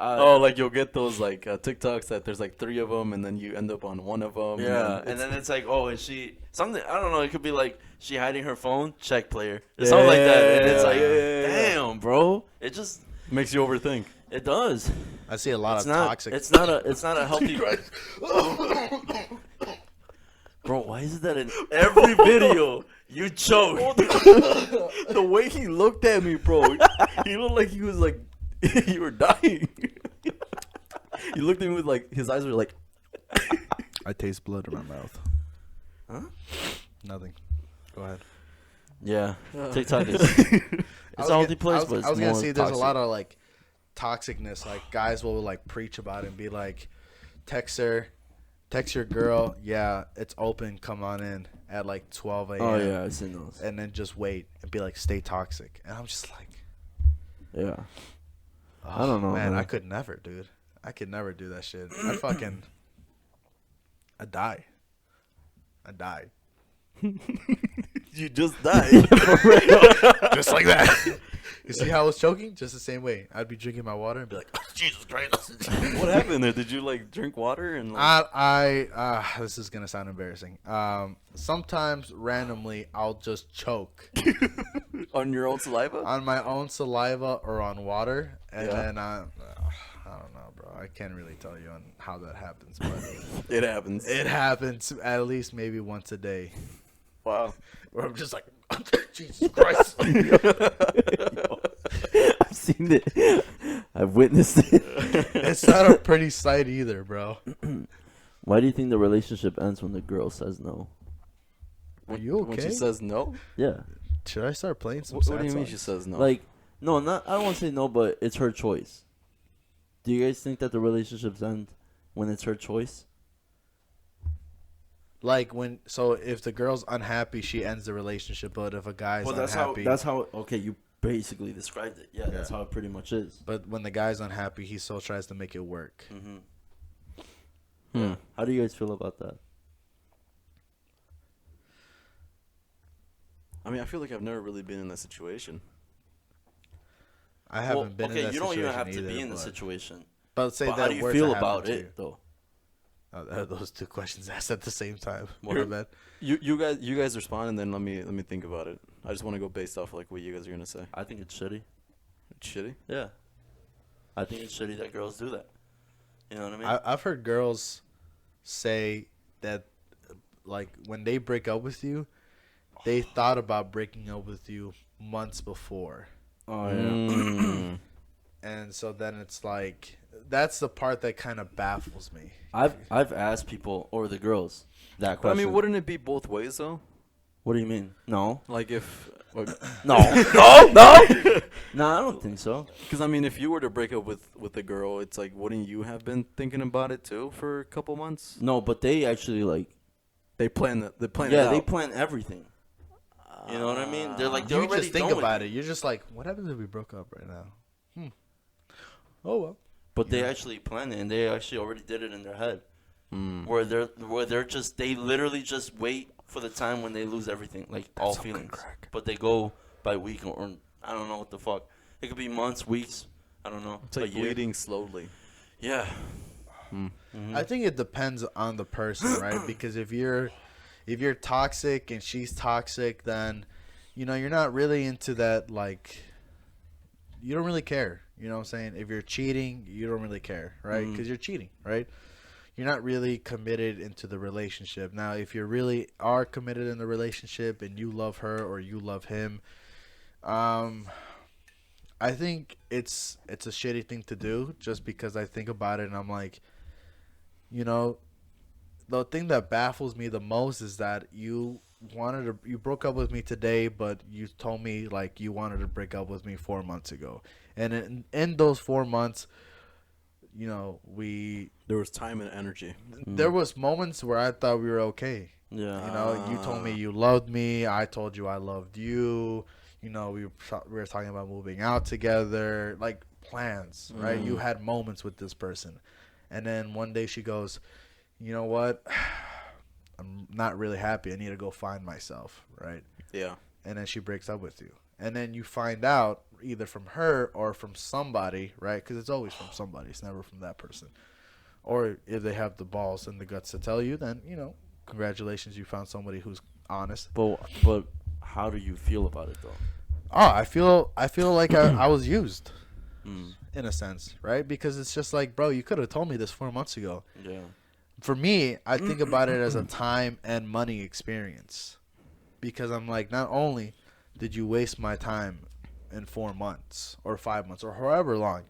Oh, like you'll get those like TikToks that there's like 3 of them, and then you end up on one of them. Yeah, and then it's like, oh, is she something? I don't know. It could be like she hiding her phone, check player, or something like that. And it's like, damn, bro. It just makes you overthink. it does. I see a lot It's of not. toxic. It's not a healthy. Bro, why is it that in every video you choke? The way he looked at me, bro, he looked like he was like you were dying. He looked at me with like his eyes were like. I taste blood in my mouth. Huh? Nothing. Go ahead. Yeah, TikTok is. It's a healthy place, but it's I was gonna more say there's a toxic. lot of like toxicness. Like guys will like preach about it and be like, text your girl. Yeah, it's open. Come on in at like 12 a.m. Oh yeah, I've seen those. And then just wait and be like, stay toxic. And I'm just like, Yeah. oh, I don't know, man. man. I could never, dude. I could never do that shit. I die. You just died. Just like that. You see how I was choking? Just the same way. I'd be drinking my water and be like, oh, Jesus Christ. What happened there? Did you like drink water and? Like... This is gonna sound embarrassing. Sometimes randomly I'll just choke on your own saliva? on my own saliva or on water, and Yeah. then I don't I can't really tell you on how that happens, but It happens. it happens at least maybe once a day. Wow. Where I'm just like, Jesus Christ. I've seen it. I've witnessed it. It's not a pretty sight either, bro. Why do you think the relationship ends when the girl says no? Are you When okay? she says no? Yeah. Should I start playing some What sad do you mean songs? she says no? Like, no, not. I don't want to say no, but it's her choice. Do you guys think that the relationships end when it's her choice? Like so if the girl's unhappy, she ends the relationship. But if a guy's Well, that's unhappy, how. Okay, you basically described it. Yeah, that's how it pretty much is. But when the guy's unhappy, he still tries to make it work. Yeah. How do you guys feel about that? I mean, I feel like I've never really been in that situation. I haven't been in that you don't situation even have to either, be in the but- situation. But say But that how do you were feel to happen about to you. it, though? Those two questions asked at the same time. What? My bad. You guys respond, and then let me think about it. I just want to go based off like what you guys are gonna say. I think it's shitty. It's shitty. Yeah. I think it's shitty that girls do that. You know what I mean? I've heard girls say that, like, when they break up with you, they thought about breaking up with you months before. Oh yeah. And so then it's like, that's the part that kind of baffles me. I've asked people or the girls that But I question. mean, wouldn't it be both ways though? What do you mean? No. Like if, No. No. No, I don't think so. because I mean, if you were to break up with a girl, it's like, wouldn't you have been thinking about it too for a couple months? No, but they actually like. They plan it Yeah, they out. plan everything. You know what I mean? They're like, they're You already just think done with about you. it. You're just like, what happens if we broke up right now? Oh, well. But they actually planned it, and they actually already did it in their head. Where they're just, they literally just wait for the time when they lose everything, like all feelings. But they go by week or I don't know what the fuck. It could be months, weeks. I don't know. It's like a year. bleeding slowly. Yeah. I think it depends on the person, right? Because if you're toxic and she's toxic, then you're not really into that. Like, you don't really care. You know what I'm saying? If you're cheating, you don't really care, right? Because you're cheating, right? You're not really committed into the relationship. Now, if you really are committed in the relationship and you love her or you love him, I think it's a shitty thing to do. Just because I think about it and I'm like, the thing that baffles me the most is that you broke up with me today, but you told me like you wanted to break up with me 4 months ago, and in those 4 months, There was time and energy. there was moments where I thought we were okay. Yeah. You told me you loved me. I told you I loved you. We were talking about moving out together, like plans, right? You had moments with this person, and then one day she goes, you know what? I'm not really happy. I need to go find myself, right? Yeah. And then she breaks up with you. And then you find out either from her or from somebody, right? Because it's always from somebody. It's never from that person. Or if they have the balls and the guts to tell you, then, congratulations, you found somebody who's honest. But how do you feel about it though? Oh, I feel like I was used in a sense, right? Because it's just like, bro, you could have told me this 4 months ago. Yeah. For me, I think about it as a time and money experience, because I'm like, not only did you waste my time in 4 months or 5 months or however long,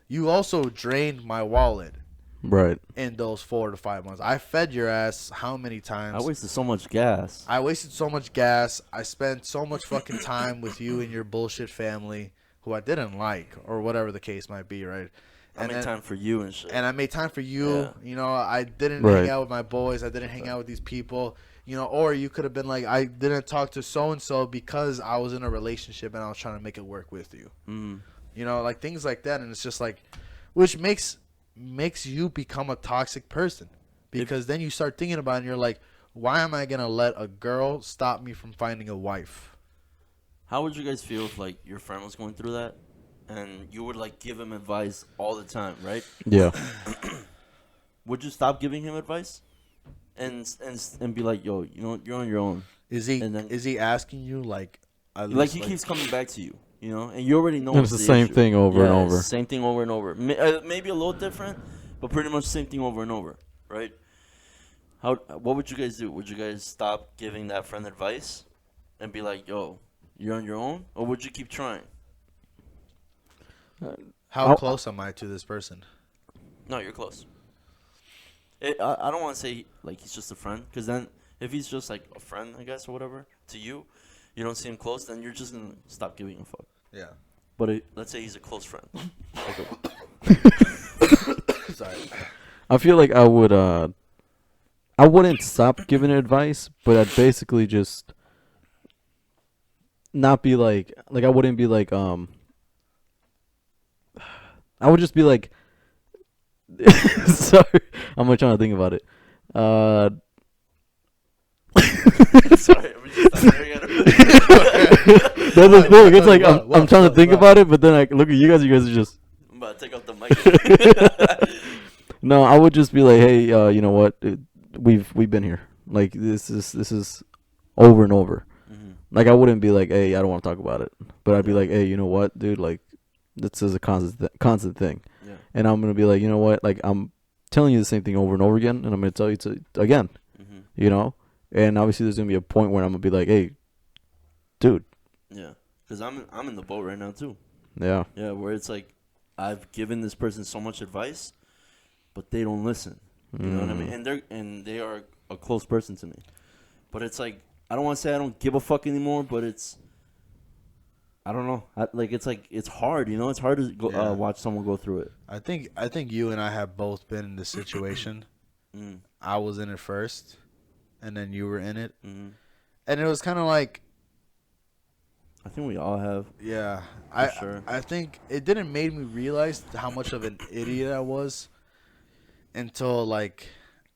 you also drained my wallet Right. in those 4 to 5 months. I fed your ass how many times? I wasted so much gas. I wasted so much gas. I spent so much fucking time with you and your bullshit family, who I didn't like, or whatever the case might be, right? I made time for you and shit. And I made time for you. Yeah. I didn't Right. hang out with my boys. I didn't hang out with these people. Or you could have been like, I didn't talk to so and so because I was in a relationship and I was trying to make it work with you. Like things like that. And it's just like, which makes you become a toxic person, because then you start thinking about it and you're like, why am I gonna let a girl stop me from finding a wife? How would you guys feel if like your friend was going through that, and you would like give him advice all the time, right? Yeah. Would you stop giving him advice? And be like, yo, you're on your own. Is he And then- asking you like, at Like least, he keeps coming back to you. you know, and you already know It's the same issue. thing over and over. Same thing over and over. Maybe a little different, but pretty much same thing over and over, right? What would you guys do? Would you guys stop giving that friend advice and be like, yo, you're on your own? Or would you keep trying? How close am I to this person? No, you're close. I don't want to say like he's just a friend, because then if he's just like a friend, I guess, or whatever, to you, you don't see him close, then you're just going to stop giving a fuck. Yeah. But let's say he's a close friend. Sorry. I feel like I wouldn't stop giving advice, but I'd basically just not be like I wouldn't be like I would just be like sorry, I'm like trying to think about it. Sorry, I'm just staring at him. That's the thing. It's like I'm trying to think about it, but then I look at you guys. You guys are just. I'm about to take out the mic. No, I would just be like, hey, you know what? We've been here. Like this is over and over. Mm-hmm. Like I wouldn't be like, hey, I don't want to talk about it, but I'd be like, hey, you know what, dude? Like this is a constant thing, Yeah. and I'm gonna be like, you know what? Like I'm telling you the same thing over and over again, and I'm gonna tell you again. Mm-hmm. You know, and obviously there's gonna be a point where I'm gonna be like, hey, dude. Yeah, because I'm in the boat right now too. Yeah. Yeah, where it's like I've given this person so much advice, but they don't listen. You know what I mean? And they are a close person to me. But it's like I don't want to say I don't give a fuck anymore, but it's I don't know. It's hard, you know. It's hard to go, watch someone go through it. I think you and I have both been in this situation. I was in it first, and then you were in it, and it was kind of like. I think we all have. Yeah, sure. I think it didn't make me realize how much of an idiot I was until like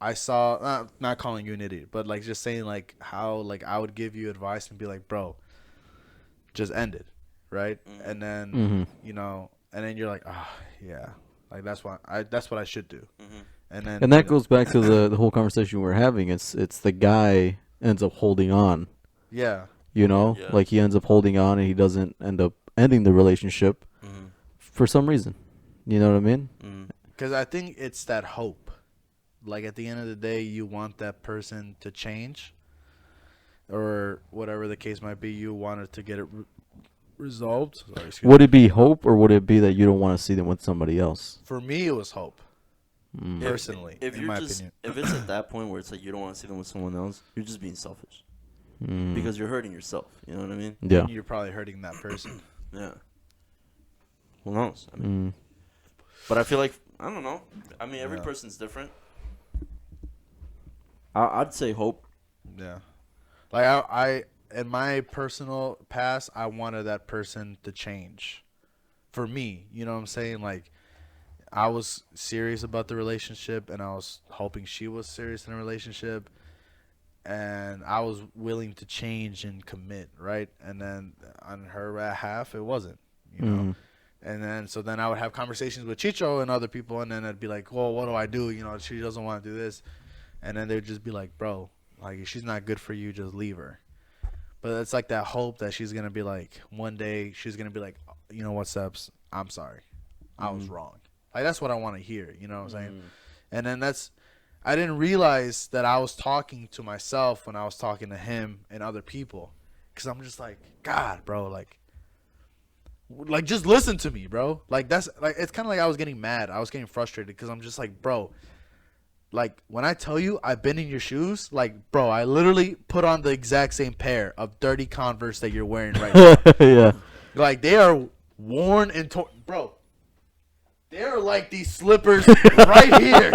I saw not calling you an idiot, but like just saying like how like I would give you advice and be like, bro, just end it, right? And then you know, and then you're like, yeah, like that's what I should do, and that goes back to the whole conversation we're having. It's the guy ends up holding on. Yeah. You know, like he ends up holding on and he doesn't end up ending the relationship for some reason. You know what I mean? Because I think it's that hope. Like at the end of the day, you want that person to change or whatever the case might be. You wanted to get it resolved. Sorry, would it be hope or would it be that you don't want to see them with somebody else? For me, it was hope. Personally, if in my opinion. If it's at that point where it's like you don't want to see them with someone else, you're just being selfish. Because you're hurting yourself. You know what I mean? Yeah. And you're probably hurting that person. Yeah. Who knows? I mean, but I feel like, I don't know. I mean, every person's different. I'd say hope. Yeah. Like I in my personal past, I wanted that person to change. For me, you know what I'm saying? Like I was serious about the relationship and I was hoping she was serious in a relationship. And I was willing to change and commit, right? And then on her half, it wasn't, you know? And then, so then I would have conversations with Chicho and other people, and then I'd be like, well, what do I do? You know, she doesn't want to do this. And then they'd just be like, bro, like, if she's not good for you, just leave her. But it's like that hope that she's going to be like, one day she's going to be like, you know what, Sebs? I'm sorry. I was wrong. Like, that's what I want to hear, you know what I'm saying? And then I didn't realize that I was talking to myself when I was talking to him and other people. Because I'm just like, God, bro, like, just listen to me, bro. Like, that's, like, it's kind of like I was getting mad. I was getting frustrated because I'm just like, bro, like, when I tell you I've been in your shoes, like, bro, I literally put on the exact same pair of dirty Converse that you're wearing right now. Yeah. Like, they are worn and torn. Bro, they're like these slippers right here.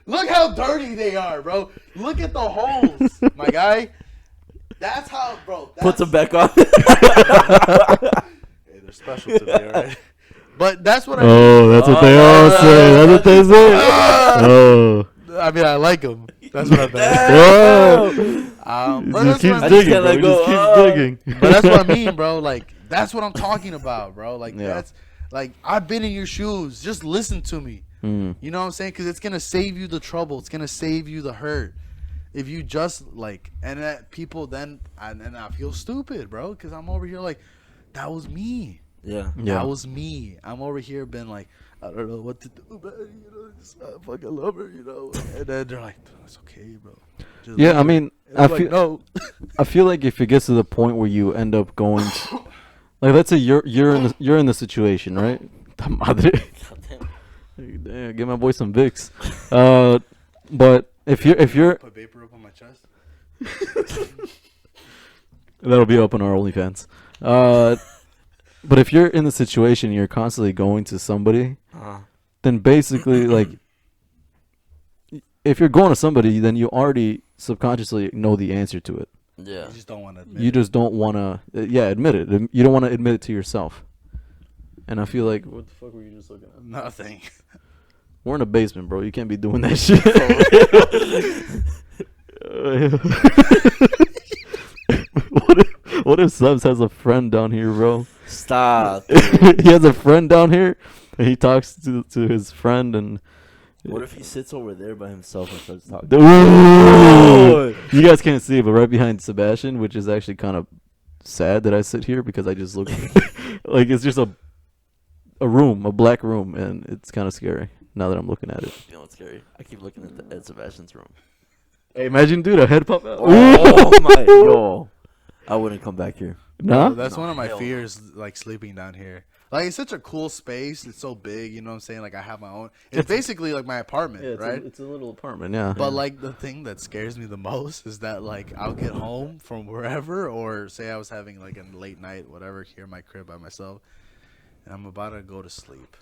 Look how dirty they are, bro. Look at the holes, my guy. That's how, bro. Put them back on. Hey, they're special today, all right? But that's what I mean. Oh, that's what they all say. That's what they say. Oh. I mean, I like them. That's what I meant. But Just that's keeps what I digging, can't bro. let go. Just keeps digging. But that's what I mean, bro. Like, that's what I'm talking about, bro. Like, Yeah. that's, like, I've been in your shoes. Just listen to me. You know what I'm saying? Because it's going to save you the trouble. It's going to save you the hurt. If you just, like, and that people then, and I feel stupid, bro. Because I'm over here like, that was me. Yeah. That was me. I'm over here been like, I don't know what to do, man. You know, I fucking love her, you know. And then they're like, it's okay, bro. Just Yeah, leave I her. mean, And I I'm like, feel no. I feel like if it gets to the point where you end up going, like let's say you're in the situation, right? Ta madre. Damn, give my boy some Vicks. But if you're Put vapor up on my chest. that'll be up on our OnlyFans. But if you're in the situation, you're constantly going to somebody, then basically like. If you're going to somebody, then you already subconsciously know the answer to it. Yeah. You just don't want to admit You it. just don't want to, admit it. You don't want to admit it to yourself. And I feel like, what the fuck were you just looking at? Nothing. We're in a basement, bro. You can't be doing that shit. What if Sebs has a friend down here, bro? Stop. He has a friend down here, and he talks to his friend, and What if he sits over there by himself and starts talking? Ooh! You guys can't see it, but right behind Sebastian, which is actually kind of sad that I sit here because I just look like it's just a room, a black room, and it's kind of scary now that I'm looking at it. You know what's scary? I keep looking at Ed Sebastian's room. Hey, imagine, dude, a head pop out. Oh my, yo! I wouldn't come back here. Nah? That's one of my hell no. fears, like sleeping down here. Like, it's such a cool space. It's so big, you know what I'm saying? Like, I have my own. It's basically like my apartment, right? It's a little apartment, yeah. But, like, the thing that scares me the most is that, like, I'll get home from wherever, or say I was having, like, a late night, whatever, here in my crib by myself, and I'm about to go to sleep.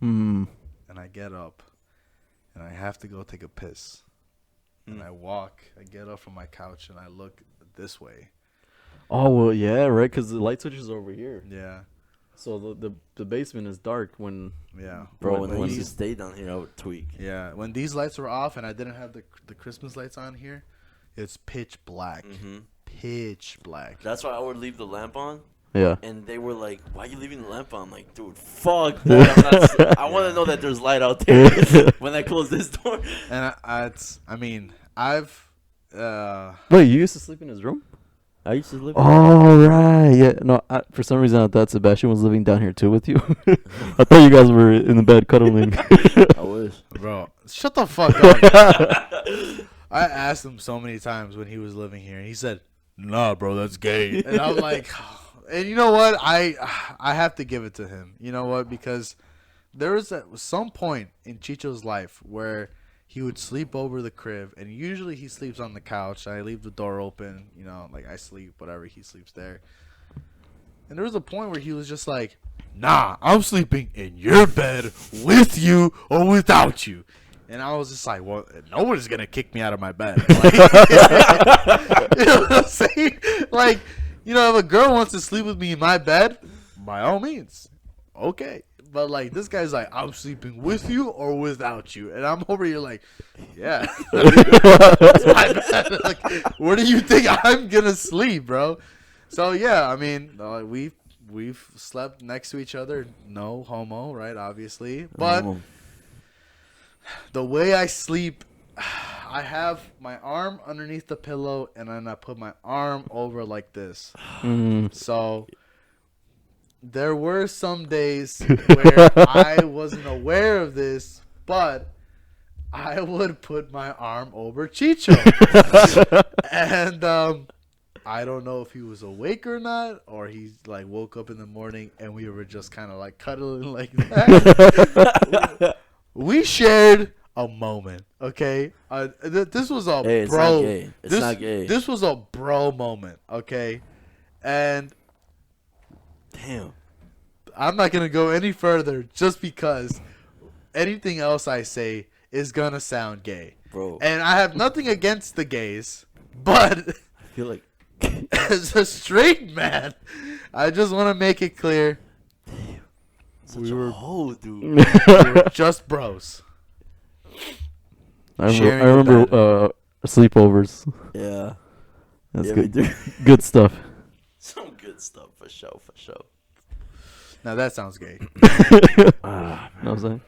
Hmm. And I get up, and I have to go take a piss. And I get up from my couch, and I look this way. Oh, well, yeah, right, because the light switch is over here. Yeah. So the basement is dark when... Yeah. Bro, When when I used to these, stay down here, I would tweak. yeah, when these lights were off and I didn't have the Christmas lights on here, it's pitch black. Mm-hmm. Pitch black. That's why I would leave the lamp on. Yeah. And they were like, "Why are you leaving the lamp on?" I'm like, "Dude, fuck that. I'm not I want to know that there's light out there when I close this door." And I've Wait, you used to sleep in his room? I used to live. Oh, right. Yeah. No, for some reason I thought Sebastian was living down here too with you. I thought you guys were in the bed cuddling. I wish. bro, shut the fuck up. I asked him so many times when he was living here, and he said, "Nah, bro, that's gay." And I'm like, and you know what? I have to give it to him. You know what? Because there was some point in Chicho's life where he would sleep over the crib, and usually he sleeps on the couch. I leave the door open, you know, like I sleep, whatever, he sleeps there. And there was a point where he was just like, "Nah, I'm sleeping in your bed with you or without you." And I was just like, well, nobody's going to kick me out of my bed. Like, you know what I'm saying? Like, you know, if a girl wants to sleep with me in my bed, by all means, okay. But, like, this guy's like, "I'm sleeping with you or without you." And I'm over here like, yeah. It's my bed. Like, where do you think I'm going to sleep, bro? So, yeah, I mean, we've slept next to each other. No homo, right, obviously. But the way I sleep, I have my arm underneath the pillow, and then I put my arm over like this. So there were some days where I wasn't aware of this, but I would put my arm over Chicho. And I don't know if he was awake or not, or he like woke up in the morning and we were just kind of like cuddling like that. We shared a moment, okay? This was a Hey, it's bro. not gay. It's not gay. This was a bro moment, okay? And Damn. I'm not gonna go any further just because anything else I say is gonna sound gay, Bro. And I have nothing against the gays, but I feel like as a straight man, I just want to make it clear such a hoe, dude. we were just bros. I Sharing a remember sleepovers. Yeah. That's Yeah, we good. do. Good stuff. Some good stuff for sure, for sure. Now that sounds gay. You know what I'm saying?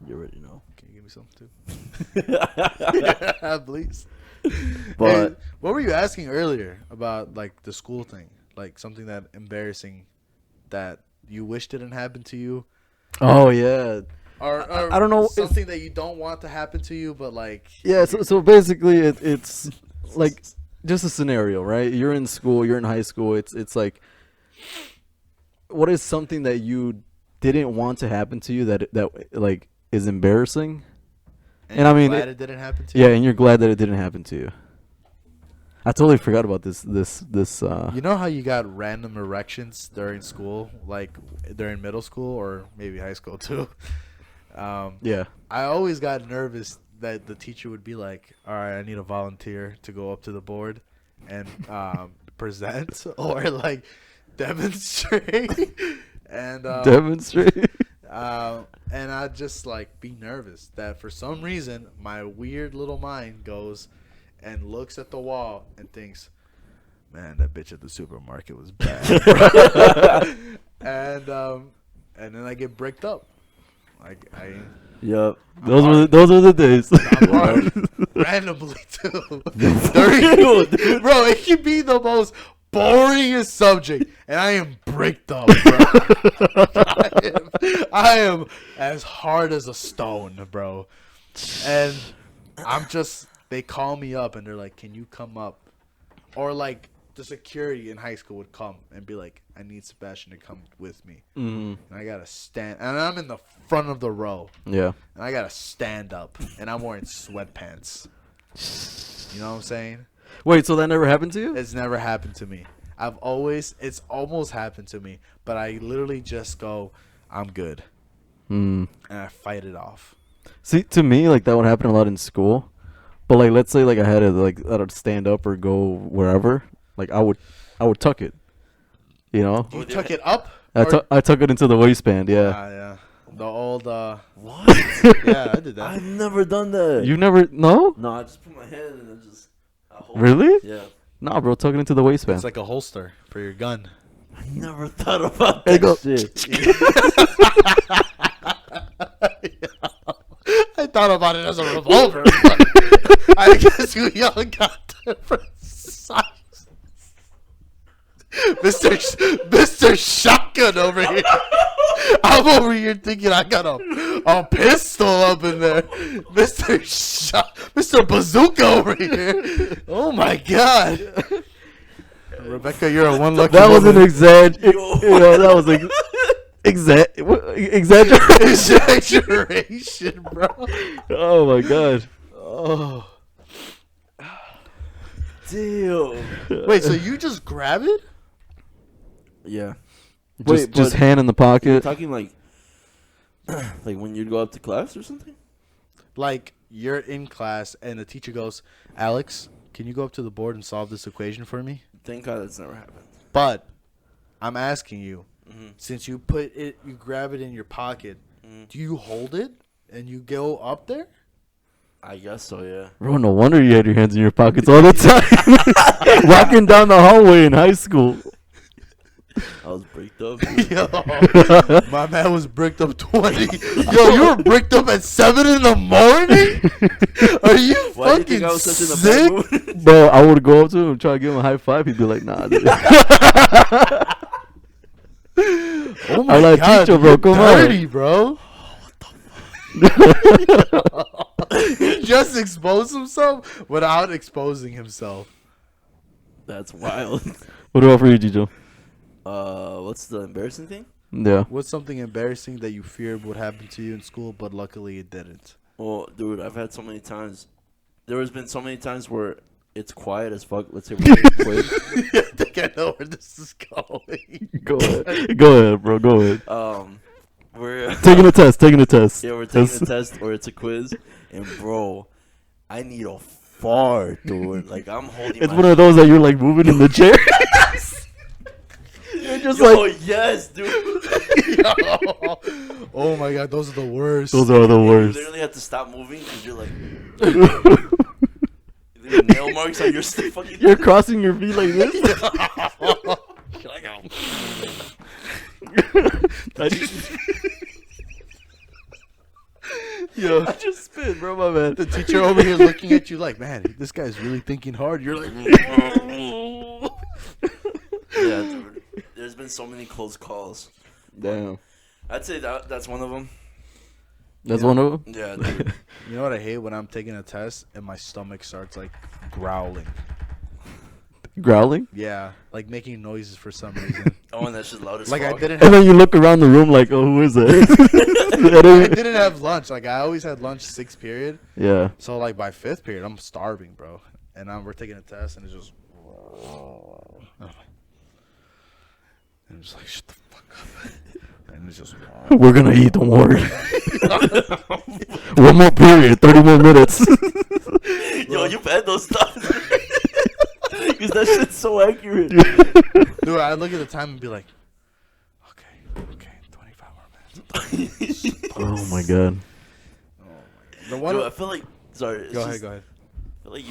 You already know. Can you give me something too? Please. But Hey, what were you asking earlier about like the school thing? like something that embarrassing that you wish didn't happen to you, Oh yeah. or I don't know, something that you don't want to happen to you, but like Yeah. So basically, it's like just a scenario, right? You're in school. You're in high school. It's like, what is something that you didn't want to happen to you that like is embarrassing? And I you're mean, glad it didn't happen to Yeah, you. and you're glad that it didn't happen to you. I totally forgot about this. You know how you got random erections during school, like during middle school or maybe high school too. Yeah. I always got nervous that the teacher would be like, "All right, I need a volunteer to go up to the board and present or like demonstrate." And Demonstrate. and I'd just like be nervous that for some reason my weird little mind goes and looks at the wall and thinks, "Man, that bitch at the supermarket was bad." and then I get bricked up. Like Yep. Those were the days. I'm hard. Randomly too. Bro, it can be the most boringest subject, and I am bricked up, bro. I am as hard as a stone, bro. And I'm just, they call me up and they're like, "Can you come up?" Or like the security in high school would come and be like, "I need Sebastian to come with me." Mm. And I gotta stand, and I'm in the front of the row, Yeah. and I gotta stand up, and I'm wearing sweatpants. You know what I'm saying? Wait, so that never happened to you? It's never happened to me. It's almost happened to me, but I literally just go, "I'm good," Mm. and I fight it off. See, to me, like that would happen a lot in school. But like, let's say like I had to stand up or go wherever. Like I would tuck it. You know, You tuck it up? I tuck it into the waistband. Yeah. Yeah. The old, What? yeah, I did that. I've never done that. You never no? No, I just put my hand and then just. I hold Really? it. Yeah. Nah, bro, tuck it into the waistband. It's like a holster for your gun. I never thought about Hey, that go- shit. I thought about it as a revolver. But I guess you young got different sizes. Mr. Shotgun over here. I'm over here thinking I got a pistol up in there. Mr. Bazooka over here. Oh my God. Rebecca, you're a one lucky that was an woman. that was like exaggeration. Exaggeration, bro. Oh my god. Oh. Damn. Wait, so you just grab it? Yeah. Just but hand in the You're pocket. talking like, like when you'd go up to class or something? Like you're in class and the teacher goes, "Alex, can you go up to the board and solve this equation for me?" Thank God that's never happened. But I'm asking you, Mm-hmm. since you you grab it in your pocket, Mm-hmm. do you hold it and you go up there? I guess so, yeah. Bro, no wonder you had your hands in your pockets all the time. Walking down the hallway in high school. I was bricked up. Yo, my man was bricked up 20. Yo, you were bricked up at 7 in the morning? Are you Why do you fucking think I was such in a sick? bad mood? Bro, I would go up to him and try to give him a high five. He'd be like, "Nah, dude." Oh my I'm like, God, Chicho, bro, you're come dirty, bro. He just exposed himself without exposing himself. That's wild. What about for you, Chicho? What's the embarrassing thing? Yeah. What's something embarrassing that you feared would happen to you in school, but luckily it didn't? Well, dude, I've had so many times. There has been so many times where it's quiet as fuck. Let's say we're doing a quiz. I think I know where this is going. Go ahead. Go ahead, bro. Go ahead. We're Taking a test. yeah, we're taking a test or it's a quiz, and bro, I need a fart, dude. Like I'm holding. It's my one of those that you're like moving in the chair. You're just Yo, like, yes, dude. Oh my God, those are the worst. those are the You worst. literally have to stop moving because you're like. The nail marks on your stiff fucking. You're crossing your feet like this. Yeah. I just spit, bro. My man. The teacher over here looking at you like, "Man, this guy's really thinking hard." You're like, Yeah, so many close calls. Damn. I'd say that's one of them. That's one of them? Yeah, dude. You know what I hate when I'm taking a test and my stomach starts like growling. Growling? Yeah, like making noises for some reason. Oh, and that's just loud as Like fuck. I didn't. And Have, then you look around the room like, oh, who is that? I didn't have lunch. Like I always had lunch 6th period. Yeah. So like by 5th period, I'm starving, bro. And we're taking a test, and it's just. And I'm just like, shut the fuck up. And it's just. We're gonna eat, don't worry. One more period, 30 more minutes. Yo, you've had those thoughts. Because that shit's so accurate. Dude, I look at the time and be like, okay, 25 more minutes. Oh my god. The one. Dude, I feel like. Sorry. Go ahead. I feel like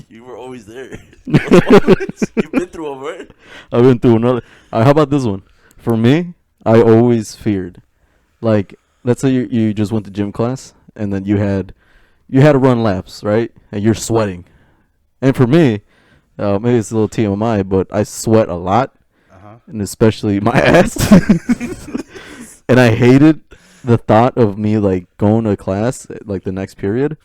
you were always there. You've been through them, right? I've been through another. How about this one? For me, I always feared, like, let's say you just went to gym class and then you had to run laps, right? And you're sweating. And for me, maybe it's a little TMI, but I sweat a lot, and especially my ass. And I hated the thought of me like going to class like the next period,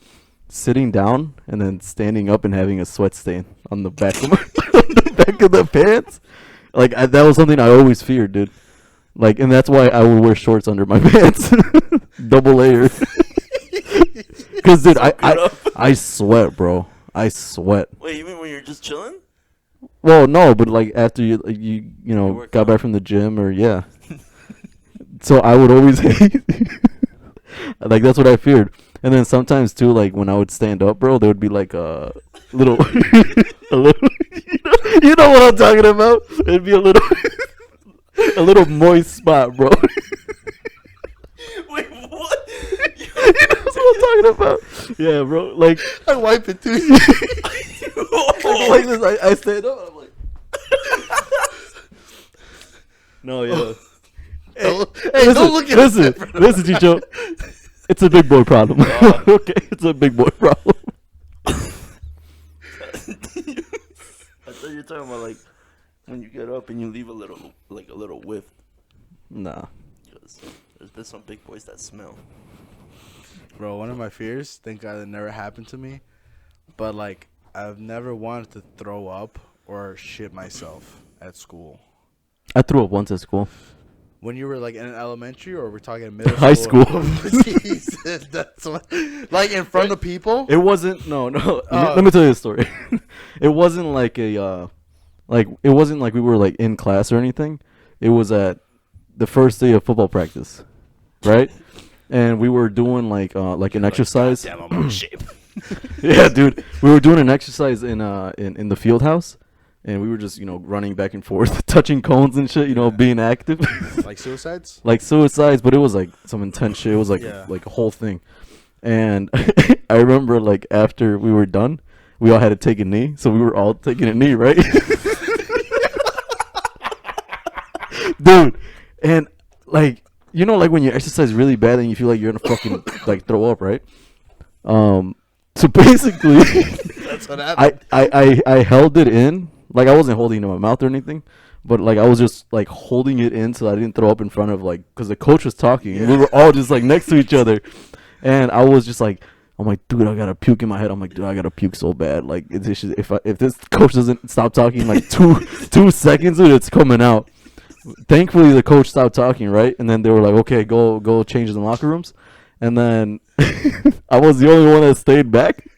sitting down and then standing up and having a sweat stain on the back of my on the back of the pants. Like that was something I always feared, dude. Like, and that's why I would wear shorts under my pants, double layer. Cause dude, I sweat, bro. I sweat. Wait, you mean when you're just chilling? Well, no, but like after you know work got out. back from the gym or yeah. So I would always hate. Like that's what I feared. And then sometimes too, like when I would stand up, bro, there would be like a little, a little. You know what I'm talking about? It'd be a little, a little moist spot, bro. Wait, what? You know what I'm talking about? Yeah, bro. Like I wipe it too. like this, I stand up and I'm like. No, yeah. Hey, don't look at listen, Chicho. It's a big boy problem. Okay, it's a big boy problem. I thought you were talking about like when you get up and you leave a little whiff. Nah. There's some big boys that smell. Bro, one of my fears, thank God it never happened to me, but like I've never wanted to throw up or shit myself at school. I threw up once at school. When you were like in elementary, or we're talking middle High school. Jesus, that's what, like in front of people. It wasn't. No. Let me tell you a story. It wasn't like it wasn't like we were like in class or anything. It was at the first day of football practice, right? And we were doing like an exercise. Damn, I'm out of shape. Yeah, dude. We were doing an exercise in the field house. And we were just, running back and forth, touching cones and shit, being active. Like suicides? Like suicides, but it was like some intense shit. It was like like a whole thing. And I remember like after we were done, we all had to take a knee. So we were all taking a knee, right? Dude. And like, like when you exercise really bad and you feel like you're gonna fucking like throw up, right? So basically, That's what happened. I held it in. Like, I wasn't holding it in my mouth or anything, but, like, I was just, like, holding it in so I didn't throw up in front of, like, because the coach was talking. And we were all just, like, next to each other. And I was just, like, I'm like, dude, I got to puke in my head. I'm like, dude, I got to puke so bad. Like, if this coach doesn't stop talking, like, two seconds, dude, it's coming out. Thankfully, the coach stopped talking, right? And then they were like, okay, go change in the locker rooms. And then I was the only one that stayed back.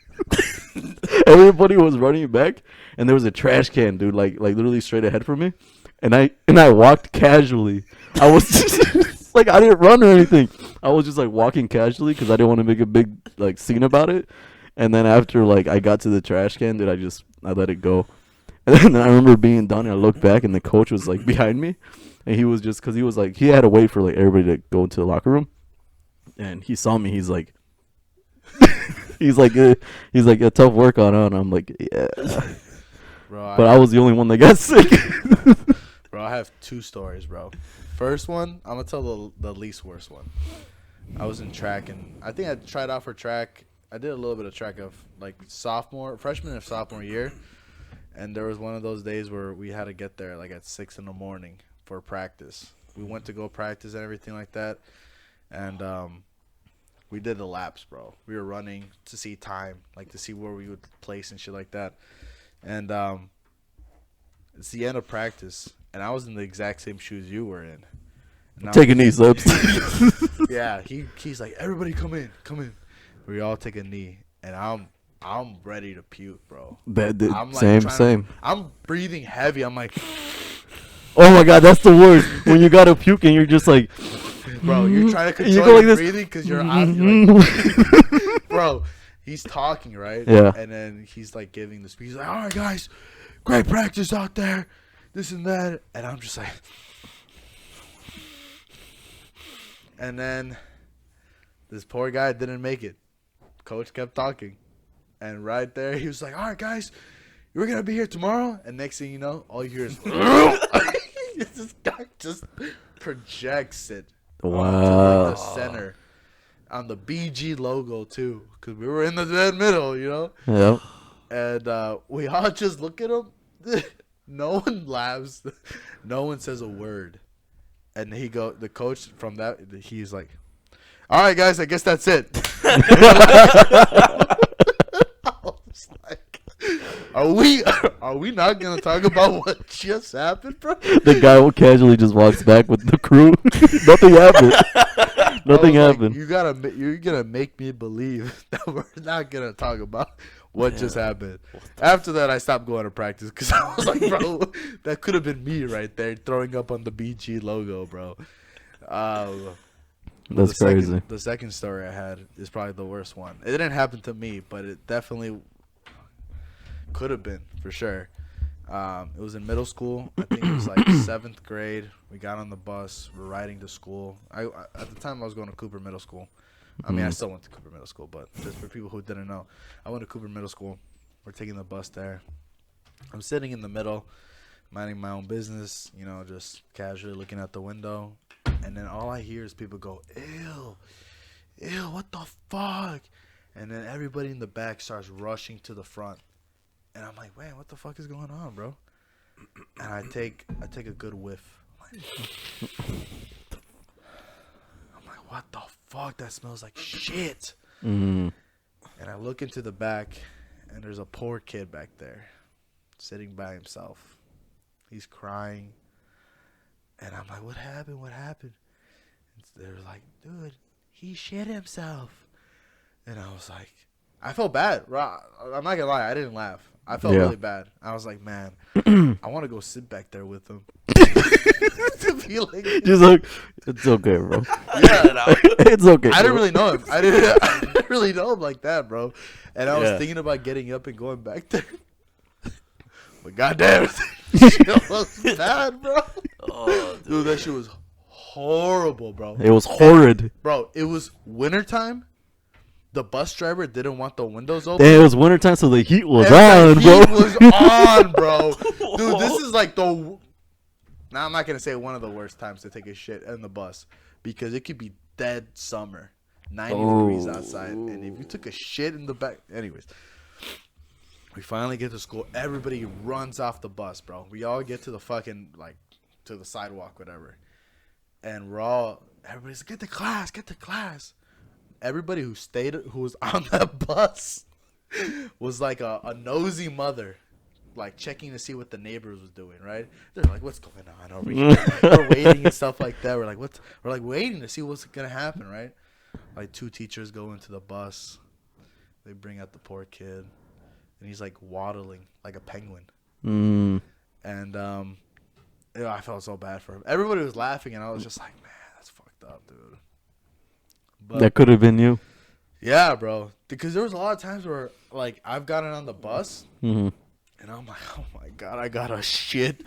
Everybody was running back, and there was a trash can, dude, like literally straight ahead from me, and I walked casually. I was just, like, I didn't run or anything. I was just like walking casually because I didn't want to make a big like scene about it. And then after like I got to the trash can, dude, I let it go. And then I remember being done, and I looked back, and the coach was like behind me, and he was just because he was like he had to wait for like everybody to go into the locker room, and he saw me. He's like. He's like a tough work on, huh? And I'm like, yeah. Bro, But I was the only one that got sick. Bro, I have 2 stories, bro. First one, I'm gonna tell the least worst one. I was in track, and I think I tried out for track. I did a little bit of track of like freshman and sophomore year, and there was one of those days where we had to get there like at 6 in the morning for practice. We went to go practice and everything like that, and we did the laps, bro. We were running to see time, like to see where we would place and shit like that. And it's the end of practice, and I was in the exact same shoes you were in. Take a knee, Sebs. Yeah, he's like, everybody come in. We all take a knee, and I'm ready to puke, bro. I'm like same. I'm breathing heavy. I'm like, oh my god, that's the worst. When you gotta puke and you're just like, bro, you're trying to control you go like your this. breathing because you're out. You're like, bro, he's talking, right? Yeah. And then he's like giving the speech. He's like, all right, guys, great practice out there, this and that. And I'm just like, and then this poor guy didn't make it. Coach kept talking. And right there, he was like, all right, guys, we're going to be here tomorrow. And next thing you know, all you hear is, this guy just projects it. Wow. To the center. On the BG logo, too. Because we were in the dead middle, you know? Yep. And we all just look at him. No one laughs. No one says a word. And the coach from that, he's like, all right, guys, I guess that's it. I was like, are we not going to talk about what just happened, bro? The guy casually just walks back with the crew. Nothing happened. Nothing happened. Like, you're gonna make me believe that we're not gonna talk about what just happened. After that, I stopped going to practice because I was like, bro, that could have been me right there throwing up on the BG logo, bro. That's crazy. The second story I had is probably the worst one. It didn't happen to me, but it definitely could have been for sure. It was in middle school. I think it was like 7th grade. We got on the bus. We're riding to school. At the time, I was going to Cooper Middle School. I mean, I still went to Cooper Middle School, but just for people who didn't know, I went to Cooper Middle School. We're taking the bus there. I'm sitting in the middle, minding my own business, you know, just casually looking out the window. And then all I hear is people go, ew, what the fuck? And then everybody in the back starts rushing to the front. And I'm like, man, what the fuck is going on, bro? And I take a good whiff. I'm like, what the fuck? That smells like shit. Mm. And I look into the back, and there's a poor kid back there sitting by himself. He's crying. And I'm like, what happened? And they're like, dude, he shit himself. And I was like, I felt bad. I'm not going to lie. I didn't laugh. I felt really bad. I was like, man, I want to go sit back there with him. To be like, just like, it's okay, bro. Yeah, it's okay. I didn't really know him. I didn't really know him like that, bro. And I was thinking about getting up and going back there. But goddamn, it was bad, bro. Oh, Dude, that shit was horrible, bro. It was horrid. Bro, it was wintertime. The bus driver didn't want the windows open. Damn, it was wintertime, so the heat was And on, the bro. heat was on, bro. Dude, this is like the... Now, I'm not going to say one of the worst times to take a shit in the bus. Because it could be dead summer. 90 degrees outside. And if you took a shit in the back... Anyways. We finally get to school. Everybody runs off the bus, bro. We all get to the fucking, like, to the sidewalk, whatever. And everybody's like, get to class. Everybody who was on that bus was like a nosy mother, like checking to see what the neighbors was doing, right? They're like, what's going on over here? We're waiting and stuff like that. We're like waiting to see what's going to happen, right? Like 2 teachers go into the bus. They bring out the poor kid. And he's like waddling like a penguin. Mm. And I felt so bad for him. Everybody was laughing, and I was just like, man, that's fucked up, dude. But That could have been you. yeah, bro. Because there was a lot of times where, like, I've gotten on the bus, and I'm like, oh, my God, I got to shit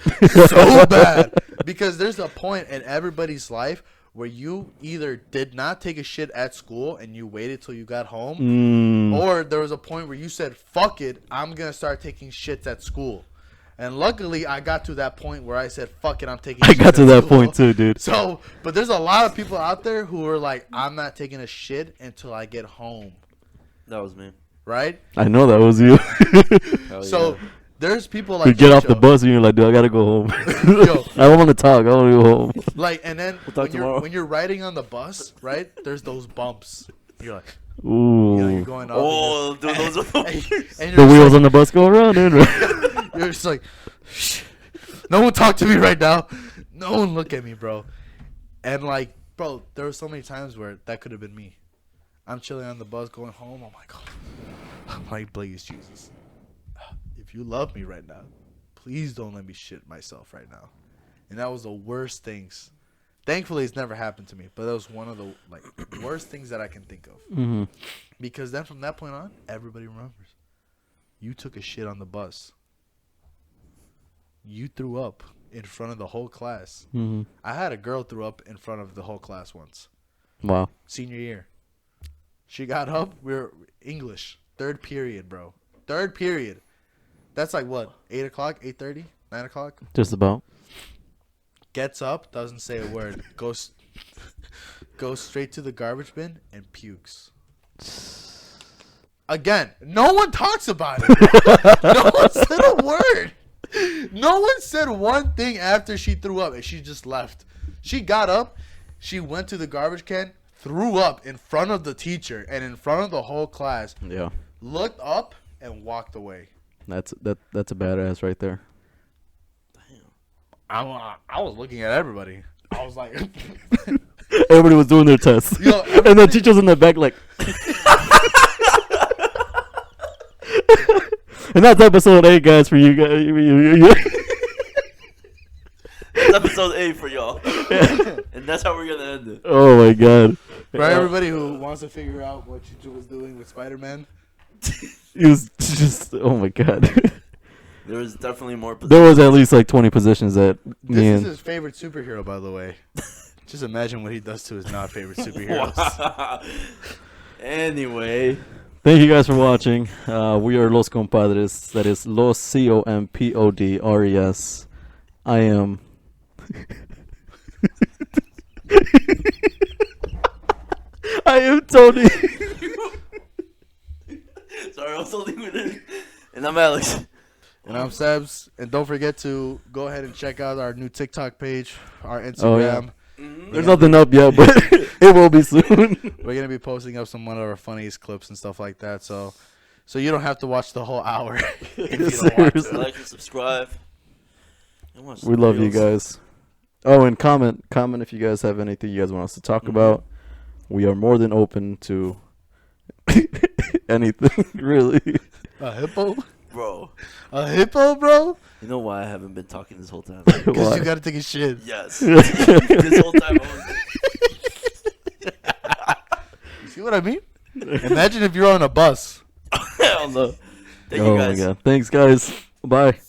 so bad. Because there's a point in everybody's life where you either did not take a shit at school and you waited till you got home, or there was a point where you said, fuck it, I'm going to start taking shits at school. And luckily, I got to that point where I said, fuck it, I'm taking shit I got to at that school. point too, dude. So, but there's a lot of people out there who are like, I'm not taking a shit until I get home. that was me. Right? I know that was you. Hell So, yeah. There's people You like get off the Chicho. bus and you're like, dude, I gotta go home. Yo. I don't want to talk. I want to go home. Like, and then talk tomorrow. when you're riding on the bus, right? There's those bumps. You're like, Ooh. you're going up. Oh, dude, those are and The you're wheels just on the bus go around and around. you're just like, shh. No one talk to me right now. No one look at me, bro. And like, bro, there were so many times where that could have been me. I'm chilling on the bus going home. I'm like, I'm like, please, Jesus, if you love me right now, please don't let me shit myself right now. And that was the worst things. Thankfully, it's never happened to me, but that was one of the like worst things that I can think of. Mm-hmm. Because then from that point on, everybody remembers. You took a shit on the bus. You threw up in front of the whole class. Mm-hmm. I had a girl throw up in front of the whole class once. Wow. Senior year. She got up. We were English. 3rd period, bro. 3rd period. That's like what? 8 o'clock? 8:30? 9 o'clock? Just about. Gets up. Doesn't say a word. Goes straight to the garbage bin and pukes. Again, no one talks about it. No one said a word. No one said one thing after she threw up, and she just left. She got up, she went to the garbage can, threw up in front of the teacher and in front of the whole class, Yeah. looked up, and walked away. That's a badass right there. I was looking at everybody. I was like, Everybody was doing their tests. Yo, And the teacher's in the back like. And that's episode 8, guys, for you guys. That's episode 8 for y'all. And that's how we're going to end it. Oh, my God. for everybody who wants to figure out what Chicho was doing with Spider-Man, It was just, oh, my God. There was definitely more. There was at least like 20 positions that this me is and his favorite superhero, by the way. Just imagine what he does to his not favorite superheroes. Anyway. thank you guys for watching. We are Los ComPODres. That is Los COMPODRES. I am. I am Tony. Sorry, I was holding with it. And I'm Alex. And I'm Sebs. And don't forget to go ahead and check out our new TikTok page, our Instagram. Oh, yeah. Mm-hmm. There's nothing up yet, but it will be soon. We're going to be posting up some of our funniest clips and stuff like that. So you don't have to watch the whole hour if you don't want to. Seriously. Like and subscribe. And watch We some love you reels. guys. Oh, and comment if you guys have anything you guys want us to talk about. We are more than open to anything, really. A hippo? Bro, A hippo, bro? you know why I haven't been talking this whole time? Because Why? you got to take a shit. Yes. This whole time I was... You see what I mean? Imagine if you're on a bus. Hell no. Thank you Oh guys. my God. Thanks, guys. Bye.